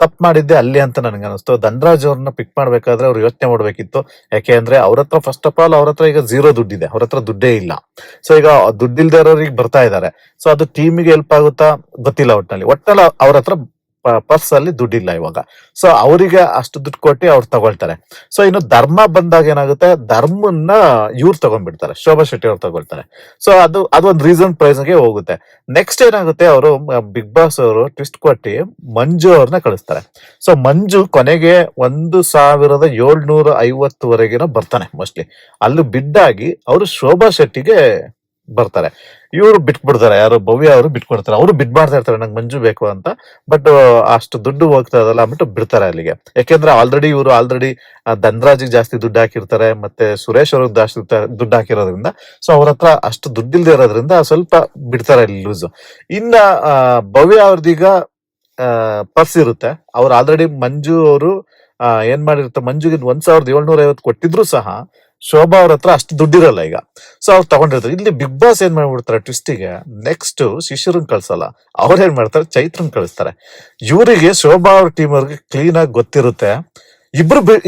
ತಪ್ಪು ಮಾಡಿದ್ದೆ ಅಲ್ಲಿ ಅಂತ ನನಗೆ ಅನಿಸ್ತು. ಧನ್ರಾಜ್ ಅವ್ರನ್ನ ಪಿಕ್ ಮಾಡ್ಬೇಕಾದ್ರೆ ಅವ್ರು ಯೋಚನೆ ಮಾಡ್ಬೇಕಿತ್ತು. ಯಾಕೆ ಅಂದ್ರೆ ಅವ್ರ ಹತ್ರ ಫಸ್ಟ್ ಆಫ್ ಆಲ್ ಅವ್ರ ಹತ್ರ ಈಗ ಝೀರೋ ದುಡ್ಡಿದೆ, ಅವ್ರ ಹತ್ರ ದುಡ್ಡೇ ಇಲ್ಲ. ಸೊ ಈಗ ದುಡ್ಡಿಲ್ದೇ ಇರೋರಿಗೆ ಬರ್ತಾ ಇದಾರೆ. ಸೊ ಅದು ಟೀಮಿಗೆ ಹೆಲ್ಪ್ ಆಗುತ್ತಾ ಗೊತ್ತಿಲ್ಲ. ಒಟ್ಟಲ್ಲಿ ಅವ್ರ ಹತ್ರ ಪರ್ಸ್ ಅಲ್ಲಿ ದುಡ್ಡಿಲ್ಲ ಇವಾಗ. ಸೊ ಅವರಿಗೆ ಅಷ್ಟು ದುಡ್ಡು ಕೊಟ್ಟು ಅವ್ರು ತಗೊಳ್ತಾರೆ. ಸೊ ಇನ್ನು ಧರ್ಮ ಬಂದಾಗ ಏನಾಗುತ್ತೆ, ಧರ್ಮನ್ನ ಇವ್ರು ತಗೊಂಡ್ಬಿಡ್ತಾರೆ, ಶೋಭಾ ಶೆಟ್ಟಿ ಅವ್ರು ತಗೊಳ್ತಾರೆ. ಸೊ ಅದೊಂದು ರೀಸನ್ ಪ್ರೈಸ್ ಗೆ ಹೋಗುತ್ತೆ. ನೆಕ್ಸ್ಟ್ ಏನಾಗುತ್ತೆ, ಅವರು ಬಿಗ್ ಬಾಸ್ ಅವರು ಟ್ವಿಸ್ಟ್ ಕೊಟ್ಟಿ ಮಂಜು ಅವ್ರನ್ನ ಕಳಿಸ್ತಾರೆ. ಸೊ ಮಂಜು ಕೊನೆಗೆ 1750 ಬರ್ತಾನೆ ಮೋಸ್ಟ್ಲಿ. ಅಲ್ಲಿ ಬಿಡ್ಡಾಗಿ ಅವರು ಶೋಭಾ ಶೆಟ್ಟಿಗೆ ಬರ್ತಾರೆ. ಇವರು ಬಿಟ್ಬಿಡ್ತಾರೆ, ಯಾರು ಭವ್ಯ ಅವರು ಬಿಟ್ಕೊಡ್ತಾರೆ. ಅವರು ಬಿಡ್ ಮಾಡ್ತಾ ಇರ್ತಾರೆ ನಂಗೆ ಮಂಜು ಬೇಕು ಅಂತ. ಬಟ್ ಅಷ್ಟು ದುಡ್ಡು ಹೋಗ್ತಾ ಇದಲ್ಲ ಅಂದ್ಬಿಟ್ಟು ಬಿಡ್ತಾರೆ ಅಲ್ಲಿಗೆ. ಯಾಕೆಂದ್ರೆ ಆಲ್ರೆಡಿ ಧನ್ರಾಜಿಗೆ ಜಾಸ್ತಿ ದುಡ್ಡು ಹಾಕಿರ್ತಾರೆ, ಮತ್ತೆ ಸುರೇಶ್ ಅವ್ರಿಗೆ ಜಾಸ್ತಿ ದುಡ್ಡು ಹಾಕಿರೋದ್ರಿಂದ ಸೊ ಅವ್ರ ಹತ್ರ ಅಷ್ಟು ದುಡ್ಡಿಲ್ದೇ ಇರೋದ್ರಿಂದ ಸ್ವಲ್ಪ ಬಿಡ್ತಾರೆ ಅಲ್ಲಿ ಲೂಸ್. ಇನ್ನ ಭವ್ಯ ಅವ್ರದೀಗ ಪರ್ಸ್ ಇರುತ್ತೆ. ಅವ್ರು ಆಲ್ರೆಡಿ ಮಂಜು ಅವರು ಏನ್ ಮಾಡಿರ್ತಾರೆ, ಮಂಜುಗೆ 1750 ಕೊಟ್ಟಿದ್ರು ಸಹ ಶೋಭಾ ಅವ್ರ ಹತ್ರ ಅಷ್ಟು ದುಡ್ಡಿರಲ್ಲ ಈಗ. ಸೊ ಅವ್ರು ತಗೊಂಡಿರ್ತಾರೆ. ಇಲ್ಲಿ ಬಿಗ್ ಬಾಸ್ ಏನ್ ಮಾಡ್ಬಿಡ್ತಾರೆ ಟ್ವಿಸ್ಟಿಗೆ, ನೆಕ್ಸ್ಟ್ ಶಿಶಿರನ್ ಕಳ್ಸಲ್ಲ, ಅವ್ರ ಏನ್ ಮಾಡ್ತಾರೆ ಚೈತ್ರನ್ ಕಳಿಸ್ತಾರೆ. ಇವರಿಗೆ ಶೋಭಾ ಅವ್ರ ಟೀಮ್ ಅವ್ರಿಗೆ ಕ್ಲೀನ್ ಆಗಿ ಗೊತ್ತಿರುತ್ತೆ,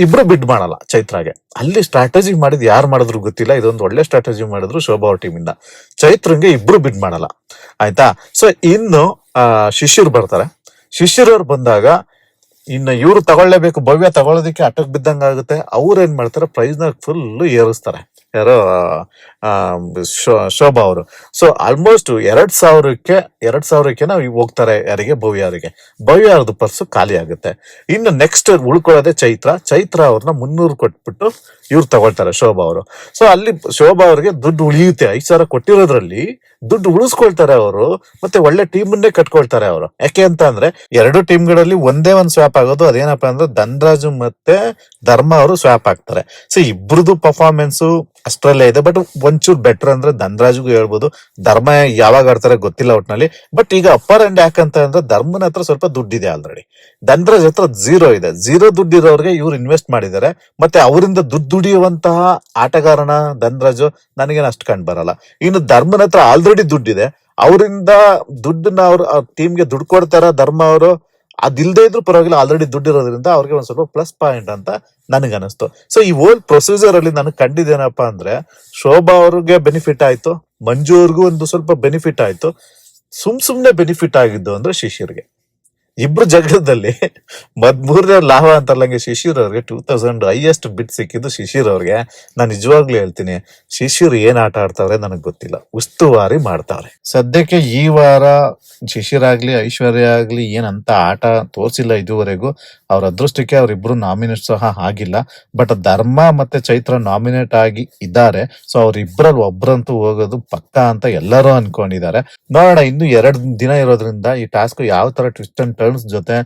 ಇಬ್ರು ಬಿಡ್ ಮಾಡಲ್ಲ ಚೈತ್ರಾಗೆ. ಅಲ್ಲಿ ಸ್ಟ್ರಾಟಜಿ ಮಾಡಿದ್ ಯಾರು ಮಾಡಿದ್ರು ಗೊತ್ತಿಲ್ಲ, ಇದೊಂದು ಒಳ್ಳೆ ಸ್ಟ್ರಾಟಜಿ ಮಾಡಿದ್ರು ಶೋಭಾ ಅವ್ರ ಟೀಮ್ ಇಂದ. ಚೈತ್ರಂಗೆ ಇಬ್ರು ಬಿಡ್ ಮಾಡಲ್ಲ, ಆಯ್ತಾ. ಸೊ ಇನ್ನು ಶಿಶಿರ್ ಬರ್ತಾರೆ. ಶಿಶಿರ್ ಅವ್ರು ಬಂದಾಗ ಇನ್ನು ಇವ್ರು ತಗೊಳ್ಳೇಬೇಕು, ಭವ್ಯ ತಗೊಳ್ಳೋದಕ್ಕೆ ಅಟಕ್ ಬಿದ್ದಂಗ ಆಗುತ್ತೆ. ಅವ್ರು ಏನ್ ಮಾಡ್ತಾರೆ, ಪ್ರೈಸ್ ನ ಫುಲ್ ಏರಿಸ್ತಾರೆ. ಯಾರೋ ಶೋಭಾ ಅವರು. ಸೊ ಆಲ್ಮೋಸ್ಟ್ 2000ಕ್ಕೆ ನಾವು ಹೋಗ್ತಾರೆ. ಯಾರಿಗೆ, ಭವ್ಯ ಅವರಿಗೆ. ಭವ್ಯ ಅವ್ರದ್ದು ಪರ್ಸು ಖಾಲಿ ಆಗುತ್ತೆ. ಇನ್ನು ನೆಕ್ಸ್ಟ್ ಉಳ್ಕೊಳ್ಳೋದೆ ಚೈತ್ರ ಅವ್ರನ್ನ 300 ಕೊಟ್ಬಿಟ್ಟು ಇವ್ರು ತಗೊಳ್ತಾರೆ ಶೋಭಾ ಅವರು. ಸೊ ಅಲ್ಲಿ ಶೋಭಾ ಅವ್ರಿಗೆ ದುಡ್ಡು ಉಳಿಯುತ್ತೆ. 5,000 ಕೊಟ್ಟಿರೋದ್ರಲ್ಲಿ ದುಡ್ಡು ಉಳಿಸ್ಕೊಳ್ತಾರೆ ಅವರು. ಮತ್ತೆ ಒಳ್ಳೆ ಟೀಮನ್ನೇ ಕಟ್ಕೊಳ್ತಾರೆ ಅವರು. ಯಾಕೆ ಅಂತ ಅಂದ್ರೆ ಎರಡು ಟೀಮ್ಗಳಲ್ಲಿ ಒಂದೇ ಒಂದು ಸ್ವಾಪ್ ಆಗೋದು. ಅದೇನಪ್ಪಾ ಅಂದ್ರೆ ಧನ್ರಾಜು ಮತ್ತೆ ಧರ್ಮ ಅವರು ಸ್ವಾಪ್ ಆಗ್ತಾರೆ. ಸೊ ಇಬ್ರದ್ದು ಪರ್ಫಾರ್ಮೆನ್ಸ್ ಅಷ್ಟ್ರಲ್ಲೇ ಇದೆ. ಬಟ್ ಒಂಚೂರು ಬೆಟರ್ ಅಂದ್ರೆ ಧನ್ರಾಜ್ಗೂ ಹೇಳ್ಬೋದು. ಧರ್ಮ ಯಾವಾಗ ಆಡ್ತಾರೆ ಗೊತ್ತಿಲ್ಲ ಒಟ್ನಲ್ಲಿ. ಬಟ್ ಈಗ ಅಪ್ಪರ್ ಅಂಡ್ ಯಾಕಂತ ಅಂದ್ರೆ ಧರ್ಮನ ಹತ್ರ ಸ್ವಲ್ಪ ದುಡ್ಡಿದೆ ಆಲ್ರೆಡಿ. ಧನ್ರಾಜ್ ಹತ್ರ ಝೀರೋ ಇದೆ. ಝೀರೋ ದುಡ್ಡಿರೋರ್ಗೆ ಇವ್ರು ಇನ್ವೆಸ್ಟ್ ಮಾಡಿದ್ದಾರೆ. ಮತ್ತೆ ಅವರಿಂದ ದುಡ್ಡು ದುಡಿಯುವಂತಹ ಆಟಗಾರನ ಧನ್ರಾಜು ನನಗೇನು ಅಷ್ಟು ಕಂಡು ಬರಲ್ಲ. ಇನ್ನು ಧರ್ಮನ ಹತ್ರ ಆಲ್ರೆಡಿ ದುಡ್ಡಿದೆ. ಅವರಿಂದ ದುಡ್ಡನ್ನ ಅವ್ರ ಟೀಮ್ಗೆ ದುಡ್ಡು ಕೊಡ್ತಾರ ಧರ್ಮ ಅವರು. ಅದಿಲ್ದೇ ಇದ್ರು ಪರವಾಗಿಲ್ಲ, ಆಲ್ರೆಡಿ ದುಡ್ಡು ಇರೋದ್ರಿಂದ ಅವ್ರಿಗೆ ಒಂದ್ ಸ್ವಲ್ಪ ಪ್ಲಸ್ ಪಾಯಿಂಟ್ ಅಂತ ನನಗನ್ನಿಸ್ತು. ಸೊ ಈ ಹೋಲ್ ಪ್ರೊಸೀಜರ್ ಅಲ್ಲಿ ನನಗೆ ಕಂಡಿದ್ದೇನಪ್ಪಾ ಅಂದ್ರೆ, ಶೋಭಾ ಅವ್ರಿಗೆ ಬೆನಿಫಿಟ್ ಆಯ್ತು, ಮಂಜು ಅವ್ರಿಗೂ ಒಂದು ಸ್ವಲ್ಪ ಬೆನಿಫಿಟ್ ಆಯ್ತು. ಸುಮ್ನೆ ಬೆನಿಫಿಟ್ ಆಗಿದ್ದು ಅಂದ್ರೆ ಶಿಶಿರ್ಗೆ. ಇಬ್ರು ಜಗಳದಲ್ಲಿ ಮೂರನೇ ಲಾಭ ಅಂತಾರಲ್ಲಂಗೆ ಶಿಶಿರ್ ಅವ್ರಿಗೆ 2000 ಹೈಯೆಸ್ಟ್ ಬಿಟ್ ಸಿಕ್ಕಿದ್ದು ಶಿಶಿರ್ ಅವ್ರಿಗೆ. ನಾನು ನಿಜವಾಗ್ಲೂ ಹೇಳ್ತೀನಿ, ಶಿಶಿರ್ ಏನ್ ಆಟ ಆಡ್ತಾವ್ರೆ ನನಗ್ ಗೊತ್ತಿಲ್ಲ, ಉಸ್ತುವಾರಿ ಮಾಡ್ತಾವ್ರೆ. ಸದ್ಯಕ್ಕೆ ಈ ವಾರ ಶಿಶಿರ್ ಆಗ್ಲಿ ಐಶ್ವರ್ಯ ಆಗ್ಲಿ ಏನಂತ ಆಟ ತೋರ್ಸಿಲ್ಲ ಇದುವರೆಗೂ. ಅವ್ರ ಅದೃಷ್ಟಕ್ಕೆ ಅವ್ರಿಬ್ರು ನಾಮಿನೇಟ್ ಸಹ ಆಗಿಲ್ಲ. ಬಟ್ ಧರ್ಮ ಮತ್ತೆ ಚೈತ್ರ ನಾಮಿನೇಟ್ ಆಗಿ ಇದ್ದಾರೆ. ಸೊ ಅವ್ರಿಬ್ರಲ್ಲಿ ಒಬ್ರಂತೂ ಹೋಗೋದು ಪಕ್ಕಾ ಅಂತ ಎಲ್ಲರೂ ಅನ್ಕೊಂಡಿದ್ದಾರೆ. ನೋಡೋಣ, ಇನ್ನು 2 ದಿನ ಇರೋದ್ರಿಂದ ಈ ಟಾಸ್ಕ್ ಯಾವ ತರ ಟ್ವಿಸ್ಟ್ ಅಂಡ್ ಟರ್ನ್ಸ್ ಜೊತೆ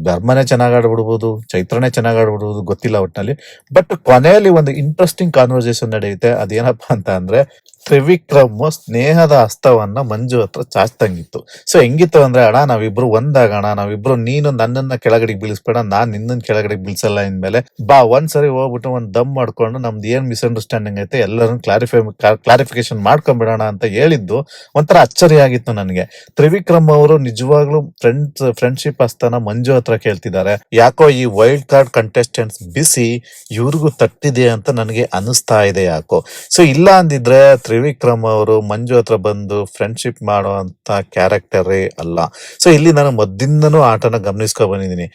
ಧರ್ಮನೇ ಚೆನ್ನಾಗ್ ಆಡ್ಬಿಡ್ಬೋದು, ಚೈತ್ರನೇ ಚೆನ್ನಾಗ್ ಆಡ್ಬಿಡ್ಬೋದು ಗೊತ್ತಿಲ್ಲ ಒಟ್ನಲ್ಲಿ. ಬಟ್ ಕೊನೆಯಲ್ಲಿ ಒಂದು ಇಂಟ್ರೆಸ್ಟಿಂಗ್ ಕಾನ್ವರ್ಸೇಷನ್ ನಡೆಯುತ್ತೆ. ಅದೇನಪ್ಪಾ ಅಂತ ಅಂದ್ರೆ, ತ್ರಿವಿಕ್ರಮ್ ಸ್ನೇಹದ ಹಸ್ತವನ್ನ ಮಂಜು ಹತ್ರ ಚಾಚ್ತಂಗಿತ್ತು. ಸೊ ಹೆಂಗಿತ್ತು ಅಂದ್ರೆ, ಅಣ್ಣ ನಾವಿಬ್ರು ಒಂದಾಗೋಣ, ನಾವಿಬ್ರು ನೀನು ನನ್ನನ್ನ ಕೆಳಗಡೆಗೆ ಬೀಳಿಸ್ಬೇಡ, ನಾನ್ ನಿನ್ನನ್ ಕೆಳಗಡೆಗೆ ಬೀಳ್ಸಲ್ಲ, ಇನ್ಮೇಲೆ ಬಾ ಒಂದ್ಸರಿ ಹೋಗ್ಬಿಟ್ಟು ಒಂದ್ ದಮ್ ಮಾಡ್ಕೊಂಡು ನಮ್ದು ಏನ್ ಮಿಸ್ಅಂಡರ್ಸ್ಟ್ಯಾಂಡಿಂಗ್ ಐತೆ ಎಲ್ಲರನ್ನು ಕ್ಲಾರಿಫಿಕೇಶನ್ ಮಾಡ್ಕೊಂಡ್ಬಿಡೋಣ ಅಂತ ಹೇಳಿದ್ದು ಒಂಥರ ಅಚ್ಚರಿ ಆಗಿತ್ತು ನನಗೆ. ತ್ರಿವಿಕ್ರಮ್ ಅವರು ನಿಜವಾಗ್ಲೂ ಫ್ರೆಂಡ್ಶಿಪ್ ಹಸ್ತನ ಮಂಜು ಹತ್ರ ಕೇಳ್ತಿದ್ದಾರೆ. ಯಾಕೋ ಈ ವೈಲ್ಡ್ ಕಾರ್ಡ್ ಕಂಟೆಸ್ಟೆಂಟ್ಸ್ ಬಿಸಿ ಇವ್ರಿಗೂ ತಟ್ಟಿದೆ ಅಂತ ನನಗೆ ಅನಿಸ್ತಾ ಇದೆ ಯಾಕೋ. ಸೊ ಇಲ್ಲ ಅಂದಿದ್ರೆ ತ್ರಿವಿಕ್ರಮ್ ಅವರು ಮಂಜು ಹತ್ರ ಬಂದು ಫ್ರೆಂಡ್ಶಿಪ್ ಮಾಡುವಂತ ಕ್ಯಾರೆಕ್ಟರೇ ಅಲ್ಲ. ಸೊ ಇಲ್ಲಿ ನಾನು ಮೊದ್ಲಿಂದನೂ ಆಟನ ಗಮನಿಸ್ಕೊ ಬಂದಿದ್ದೀನಿ.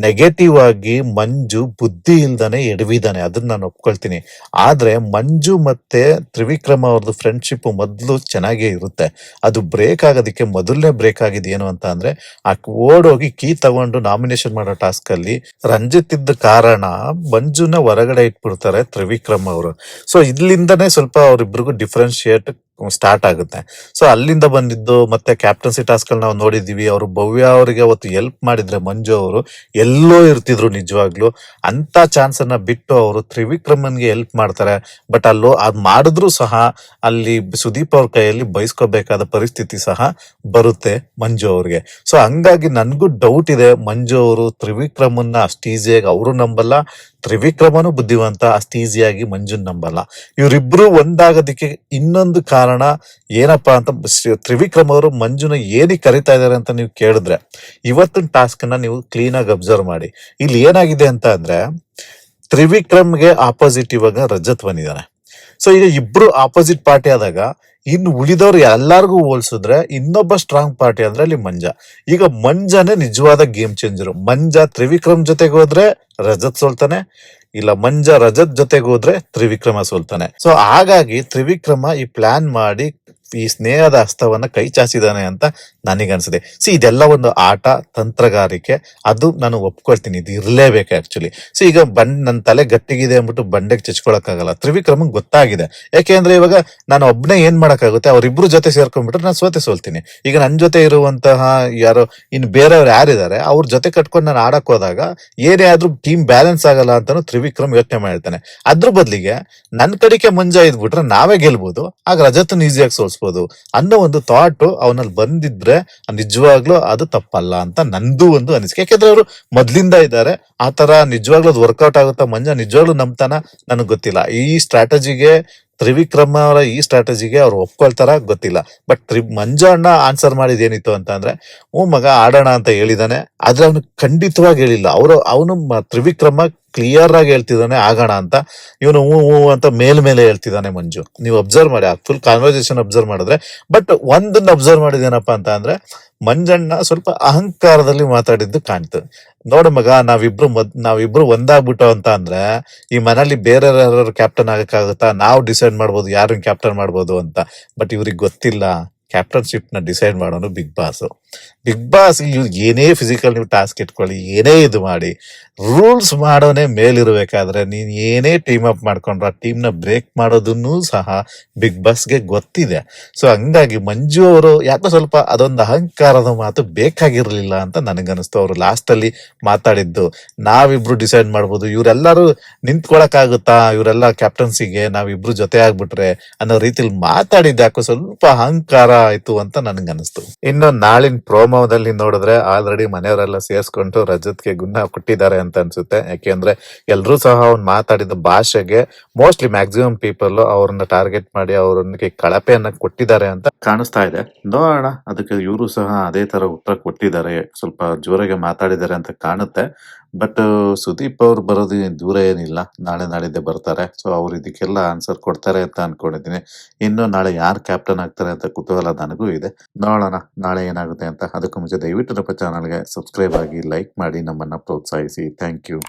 ನೆಗೆಟಿವ್ ಆಗಿ ಮಂಜು ಬುದ್ಧಿ ಇಲ್ದಾನೆ ಎಡವಿದಾನೆ, ಅದನ್ನ ನಾನು ಒಪ್ಕೊಳ್ತೀನಿ. ಆದ್ರೆ ಮಂಜು ಮತ್ತೆ ತ್ರಿವಿಕ್ರಮ್ ಅವ್ರದ್ದು ಫ್ರೆಂಡ್ಶಿಪ್ ಮೊದ್ಲು ಚೆನ್ನಾಗೇ ಇರುತ್ತೆ. ಅದು ಬ್ರೇಕ್ ಆಗೋದಕ್ಕೆ ಮೊದಲನೇ ಬ್ರೇಕ್ ಆಗಿದ್ ಏನು ಅಂತ ಅಂದ್ರೆ, ಆ ಓಡೋಗಿ ಕೀ ತಗೊಂಡು ನಾಮಿನೇಷನ್ ಮಾಡೋ ಟಾಸ್ಕ್ ಅಲ್ಲಿ ರಂಜಿತ್ ಇದ್ದ ಕಾರಣ ಮಂಜುನ ಹೊರಗಡೆ ಇಟ್ಬಿಡ್ತಾರೆ ತ್ರಿವಿಕ್ರಮ್ ಅವರು. ಸೊ ಇಲ್ಲಿಂದನೇ ಸ್ವಲ್ಪ ಅವ್ರಿಬ್ರಿಗೂ ಡಿಫ್ರೆನ್ಶಿಯೇಟ್ ಸ್ಟಾರ್ಟ್ ಆಗುತ್ತೆ. ಸೊ ಅಲ್ಲಿಂದ ಬಂದಿದ್ದು ಮತ್ತೆ ಕ್ಯಾಪ್ಟನ್ಸಿ ಟಾಸ್ಕ್ ನಾವು ನೋಡಿದೀವಿ. ಅವರು ಭವ್ಯ ಅವರಿಗೆ ಅವತ್ತು ಹೆಲ್ಪ್ ಮಾಡಿದ್ರೆ ಮಂಜು ಅವರು ಎಲ್ಲೋ ಇರ್ತಿದ್ರು ನಿಜವಾಗ್ಲು. ಅಂತ ಚಾನ್ಸ್ ಅನ್ನ ಬಿಟ್ಟು ಅವರು ತ್ರಿವಿಕ್ರಮನ್ಗೆ ಹೆಲ್ಪ್ ಮಾಡ್ತಾರೆ. ಬಟ್ ಅಲ್ಲೋ ಅದ್ ಮಾಡಿದ್ರು ಸಹ ಅಲ್ಲಿ ಸುದೀಪ್ ಅವ್ರ ಕೈಯಲ್ಲಿ ಬಯಸ್ಕೋಬೇಕಾದ ಪರಿಸ್ಥಿತಿ ಸಹ ಬರುತ್ತೆ ಮಂಜು ಅವ್ರಿಗೆ. ಸೊ ಹಂಗಾಗಿ ನನ್ಗೂ ಡೌಟ್ ಇದೆ, ಮಂಜು ಅವರು ತ್ರಿವಿಕ್ರಮನ್ನ ಅಷ್ಟು ಈಸಿಯಾಗಿ ಅವರು ನಂಬಲ್ಲ, ತ್ರಿವಿಕ್ರಮನು ಬುದ್ಧಿವಂತ ಅಷ್ಟು ಈಸಿಯಾಗಿ ಮಂಜುನ್ ನಂಬಲ್ಲ. ಇವರಿಬ್ರು ಒಂದಾಗೋದಕ್ಕೆ ಇನ್ನೊಂದು ಕಾರಣ ಏನಪ್ಪಾ ಅಂತ ತ್ರಿವಿಕ್ರಮ್ ಅವರು ಮಂಜುನ ಏನಕ್ಕೆ ಕರಿತಾ ಇದಾರೆ ಅಂತ ನೀವು ಕೇಳಿದ್ರೆ, ಇವತ್ತಿನ ಟಾಸ್ಕ್ ನ ನೀವು ಕ್ಲೀನ್ ಆಗಿ ಅಬ್ಸರ್ವ್ ಮಾಡಿ. ಇಲ್ಲಿ ಏನಾಗಿದೆ ಅಂತ ಅಂದ್ರೆ, ತ್ರಿವಿಕ್ರಮ್ಗೆ ಆಪೋಸಿಟ್ ಇವಾಗ ರಜತ್ ಬಂದಿದ್ದಾನೆ. ಸೊ ಈಗ ಇಬ್ರು ಆಪೋಸಿಟ್ ಪಾರ್ಟಿ ಆದಾಗ ಇನ್ನು ಉಳಿದವ್ರು ಎಲ್ಲಾರ್ಗು ಹೋಲ್ಸಿದ್ರೆ ಇನ್ನೊಬ್ಬ ಸ್ಟ್ರಾಂಗ್ ಪಾರ್ಟಿ ಅಂದ್ರೆ ಅಲ್ಲಿ ಮಂಜ. ಈಗ ಮಂಜನೇ ನಿಜವಾದ ಗೇಮ್ ಚೇಂಜರ್. ಮಂಜ ತ್ರಿವಿಕ್ರಮ್ ಜೊತೆಗೆ ಹೋದ್ರೆ ರಜತ್ ಸೋಲ್ತಾನೆ, ಇಲ್ಲ ಮಂಜ ರಜತ್ ಜೊತೆಗೆ ಹೋದ್ರೆ ತ್ರಿವಿಕ್ರಮ ಸೋಲ್ತಾನೆ. ಸೊ ಹಾಗಾಗಿ ತ್ರಿವಿಕ್ರಮ ಈ ಪ್ಲಾನ್ ಮಾಡಿ ಈ ಸ್ನೇಹದ ಹಸ್ತವನ್ನ ಕೈ ಚಾಚಿದಾನೆ ಅಂತ ನನಗನ್ಸಿದೆ. ಇದೆಲ್ಲ ಒಂದು ಆಟ, ತಂತ್ರಗಾರಿಕೆ, ಅದು ನಾನು ಒಪ್ಕೊಳ್ತೀನಿ, ಇದು ಇರ್ಲೇಬೇಕು ಆಕ್ಚುಲಿ. ಈಗ ನನ್ನ ತಲೆ ಗಟ್ಟಿಗಿದೆ ಅಂದ್ಬಿಟ್ಟು ಬಂಡೆಗೆ ಚಚ್ಕೊಳಕ್ಕಾಗಲ್ಲ. ತ್ರಿವಿಕ್ರಮಂಗ್ ಗೊತ್ತಾಗಿದೆ. ಯಾಕೆಂದ್ರೆ ಇವಾಗ ನಾನು ಒಬ್ನೇ ಏನ್ ಮಾಡಕ್ಕಾಗುತ್ತೆ, ಅವ್ರಿಬ್ರು ಜೊತೆ ಸೇರ್ಕೊಂಡ್ಬಿಟ್ರೆ ನಾನು ಸೋಲ್ತೀನಿ. ಈಗ ನನ್ ಜೊತೆ ಇರುವಂತಹ ಯಾರೋ ಇನ್ ಬೇರೆಯವ್ರು ಯಾರಿದ್ದಾರೆ ಅವ್ರ ಜೊತೆ ಕಟ್ಕೊಂಡು ನಾನು ಆಡಕ್ ಹೋದಾಗ ಏನೇ ಆದ್ರೂ ಟೀಮ್ ಬ್ಯಾಲೆನ್ಸ್ ಆಗಲ್ಲ ಅಂತಾನು ತ್ರಿವಿಕ್ರಮ್ ಯೋಚನೆ ಮಾಡಿರ್ತಾನೆ. ಅದ್ರ ಬದಲಿಗೆ ನನ್ ಕಡೆಗೆ ಮಂಜ ಇದ್ಬಿಟ್ರೆ ನಾವೇ ಗೆಲ್ಬಹುದು, ಆಗ ರಜತ್ ಈಸಿಯಾಗಿ ಸೋಲ್ಸ್ಬೋದು ಅನ್ನೋ ಒಂದು ಥಾಟ್ ಅವನಲ್ಲಿ ಬಂದಿದ್ರೆ ನಿಜವಾಗ್ಲೂ ಅದು ತಪ್ಪಲ್ಲ ಅಂತ ನಂದು ಒಂದು ಅನಿಸಿಕೆ. ಯಾಕೆಂದ್ರೆ ಅವರು ಮೊದ್ಲಿಂದ ಇದ್ದಾರೆ. ಆತರ ನಿಜವಾಗ್ಲೂ ಅದು ವರ್ಕೌಟ್ ಆಗುತ್ತಾ, ಮಂಜ ನಿಜವಾಗ್ಲೂ ನಂಬ್ತಾನ ನನಗ್ ಗೊತ್ತಿಲ್ಲ. ಈ ಸ್ಟ್ರಾಟಜಿಗೆ ತ್ರಿವಿಕ್ರಮ ಅವರ ಈ ಸ್ಟ್ರಾಟಜಿಗೆ ಅವ್ರು ಒಪ್ಕೊಳ್ತಾರ ಗೊತ್ತಿಲ್ಲ. ಬಟ್ ಮಂಜು ಅಣ್ಣ ಆನ್ಸರ್ ಮಾಡಿದ ಏನಿತ್ತು ಅಂತ ಅಂದ್ರೆ, ಮಗ ಆಡೋಣ ಅಂತ ಹೇಳಿದಾನೆ, ಆದ್ರೆ ಅವನು ಖಂಡಿತವಾಗಿ ಹೇಳಿಲ್ಲ. ಅವನು ತ್ರಿವಿಕ್ರಮ ಕ್ಲಿಯರ್ ಆಗಿ ಹೇಳ್ತಿದ್ದಾನೆ ಆಗೋಣ ಅಂತ. ಇವನು ಹೂ ಅಂತ ಮೇಲ್ಮೇಲೆ ಹೇಳ್ತಿದ್ದಾನೆ ಮಂಜು. ನೀವು ಅಬ್ಸರ್ವ್ ಮಾಡಿ, ಫುಲ್ ಕಾನ್ವರ್ಸೇಷನ್ ಅಬ್ಸರ್ವ್ ಮಾಡಿದ್ರೆ. ಬಟ್ ಒಂದನ್ನ ಅಬ್ಸರ್ವ್ ಮಾಡಿದೇನಪ್ಪಾ ಅಂತ ಅಂದ್ರೆ, ಮಂಜಣ್ಣ ಸ್ವಲ್ಪ ಅಹಂಕಾರದಲ್ಲಿ ಮಾತಾಡಿದ್ದು ಕಾಣ್ತು. ನೋಡು ಮಗ, ನಾವಿಬ್ರು ಒಂದಾಗ್ಬಿಟ್ಟು ಅಂತ ಅಂದ್ರೆ ಈ ಮನೇಲಿ ಬೇರೆ ಯಾರು ಕ್ಯಾಪ್ಟನ್ ಆಗಕ್ಕಾಗುತ್ತಾ? ನಾವು ಡಿಸೈಡ್ ಮಾಡ್ಬೋದು ಯಾರನ್ನ ಕ್ಯಾಪ್ಟನ್ ಮಾಡ್ಬೋದು ಅಂತ. ಬಟ್ ಇವ್ರಿಗೆ ಗೊತ್ತಿಲ್ಲ, ಕ್ಯಾಪ್ಟನ್ಶಿಪ್ ನ ಡಿಸೈಡ್ ಮಾಡೋನು ಬಿಗ್ ಬಾಸ್. ಬಿಗ್ ಬಾಸ್ ಏನೇ ಫಿಸಿಕಲ್ ನೀವು ಟಾಸ್ಕ್ ಇಟ್ಕೊಳ್ಳಿ, ಏನೇ ಇದು ಮಾಡಿ, ರೂಲ್ಸ್ ಮಾಡೋನೇ ಮೇಲಿರ್ಬೇಕಾದ್ರೆ ನೀನ್ ಏನೇ ಟೀಮ್ ಅಪ್ ಮಾಡ್ಕೊಂಡ್ರ ಟೀಮ್ ನ ಬ್ರೇಕ್ ಮಾಡೋದನ್ನು ಸಹ ಬಿಗ್ ಬಾಸ್ಗೆ ಗೊತ್ತಿದೆ. ಸೊ ಹಂಗಾಗಿ ಮಂಜು ಅವರು ಯಾಕೋ ಸ್ವಲ್ಪ ಅದೊಂದು ಅಹಂಕಾರದ ಮಾತು ಬೇಕಾಗಿರ್ಲಿಲ್ಲ ಅಂತ ನನಗನ್ನಿಸ್ತು. ಅವರು ಲಾಸ್ಟ್ ಅಲ್ಲಿ ಮಾತಾಡಿದ್ದು, ನಾವಿಬ್ರು ಡಿಸೈಡ್ ಮಾಡ್ಬೋದು, ಇವರೆಲ್ಲರೂ ನಿಂತ್ಕೊಳಕ್ಕಾಗುತ್ತಾ ಇವರೆಲ್ಲ ಕ್ಯಾಪ್ಟನ್ಸಿಗೆ, ನಾವಿಬ್ರು ಜೊತೆ ಆಗ್ಬಿಟ್ರೆ ಅನ್ನೋ ರೀತಿಲಿ ಮಾತಾಡಿದ್ದು ಯಾಕೋ ಸ್ವಲ್ಪ ಅಹಂಕಾರ ಆಯ್ತು ಅಂತ ನನ್ಗನ್ನಿಸ್ತು. ಇನ್ನು ನಾಳಿನ ಪ್ರೋಮೋದಲ್ಲಿ ನೋಡಿದ್ರೆ ಆಲ್ರೆಡಿ ಮನೆಯವರೆಲ್ಲ ಸೇರ್ಸ್ಕೊಂಡು ರಜತ್ಗೆ ಗುನ್ನ ಕೊಟ್ಟಿದ್ದಾರೆ ಅಂತ ಅನ್ಸುತ್ತೆ. ಯಾಕೆಂದ್ರೆ ಎಲ್ರೂ ಸಹ ಅವ್ನು ಮಾತಾಡಿದ ಭಾಷೆಗೆ ಮೋಸ್ಟ್ಲಿ ಮ್ಯಾಕ್ಸಿಮಮ್ ಪೀಪಲ್ ಅವ್ರನ್ನ ಟಾರ್ಗೆಟ್ ಮಾಡಿ ಅವ್ರನ್ನ ಕಳಪೆಯನ್ನ ಕೊಟ್ಟಿದ್ದಾರೆ ಅಂತ ಕಾಣಿಸ್ತಾ ಇದೆ. ನೋಡೋಣ, ಅದಕ್ಕೆ ಇವರು ಸಹ ಅದೇ ತರ ಉತ್ತರ ಕೊಟ್ಟಿದ್ದಾರೆ, ಸ್ವಲ್ಪ ಜೋರಾಗಿ ಮಾತಾಡಿದ್ದಾರೆ ಅಂತ ಕಾಣುತ್ತೆ. ಬಟ್ ಸುದೀಪ್ ಅವ್ರು ಬರೋದು ದೂರ ಏನಿಲ್ಲ, ನಾಳೆ ನಾಳಿದ್ದೆ ಬರ್ತಾರೆ. ಸೊ ಅವ್ರು ಇದಕ್ಕೆಲ್ಲ ಆನ್ಸರ್ ಕೊಡ್ತಾರೆ ಅಂತ ಅನ್ಕೊಂಡಿದ್ದೀನಿ. ಇನ್ನು ನಾಳೆ ಯಾರು ಕ್ಯಾಪ್ಟನ್ ಆಗ್ತಾರೆ ಅಂತ ಕುತೂಹಲ ನನಗೂ ಇದೆ. ನೋಡೋಣ ನಾಳೆ ಏನಾಗುತ್ತೆ ಅಂತ. ಅದಕ್ಕೂ ಮುಂಚೆ ದಯವಿಟ್ಟು ನಮ್ಮ ಚಾನಲ್ಗೆ ಸಬ್ಸ್ಕ್ರೈಬ್ ಆಗಿ, ಲೈಕ್ ಮಾಡಿ, ನಮ್ಮನ್ನ ಪ್ರೋತ್ಸಾಹಿಸಿ. Thank you.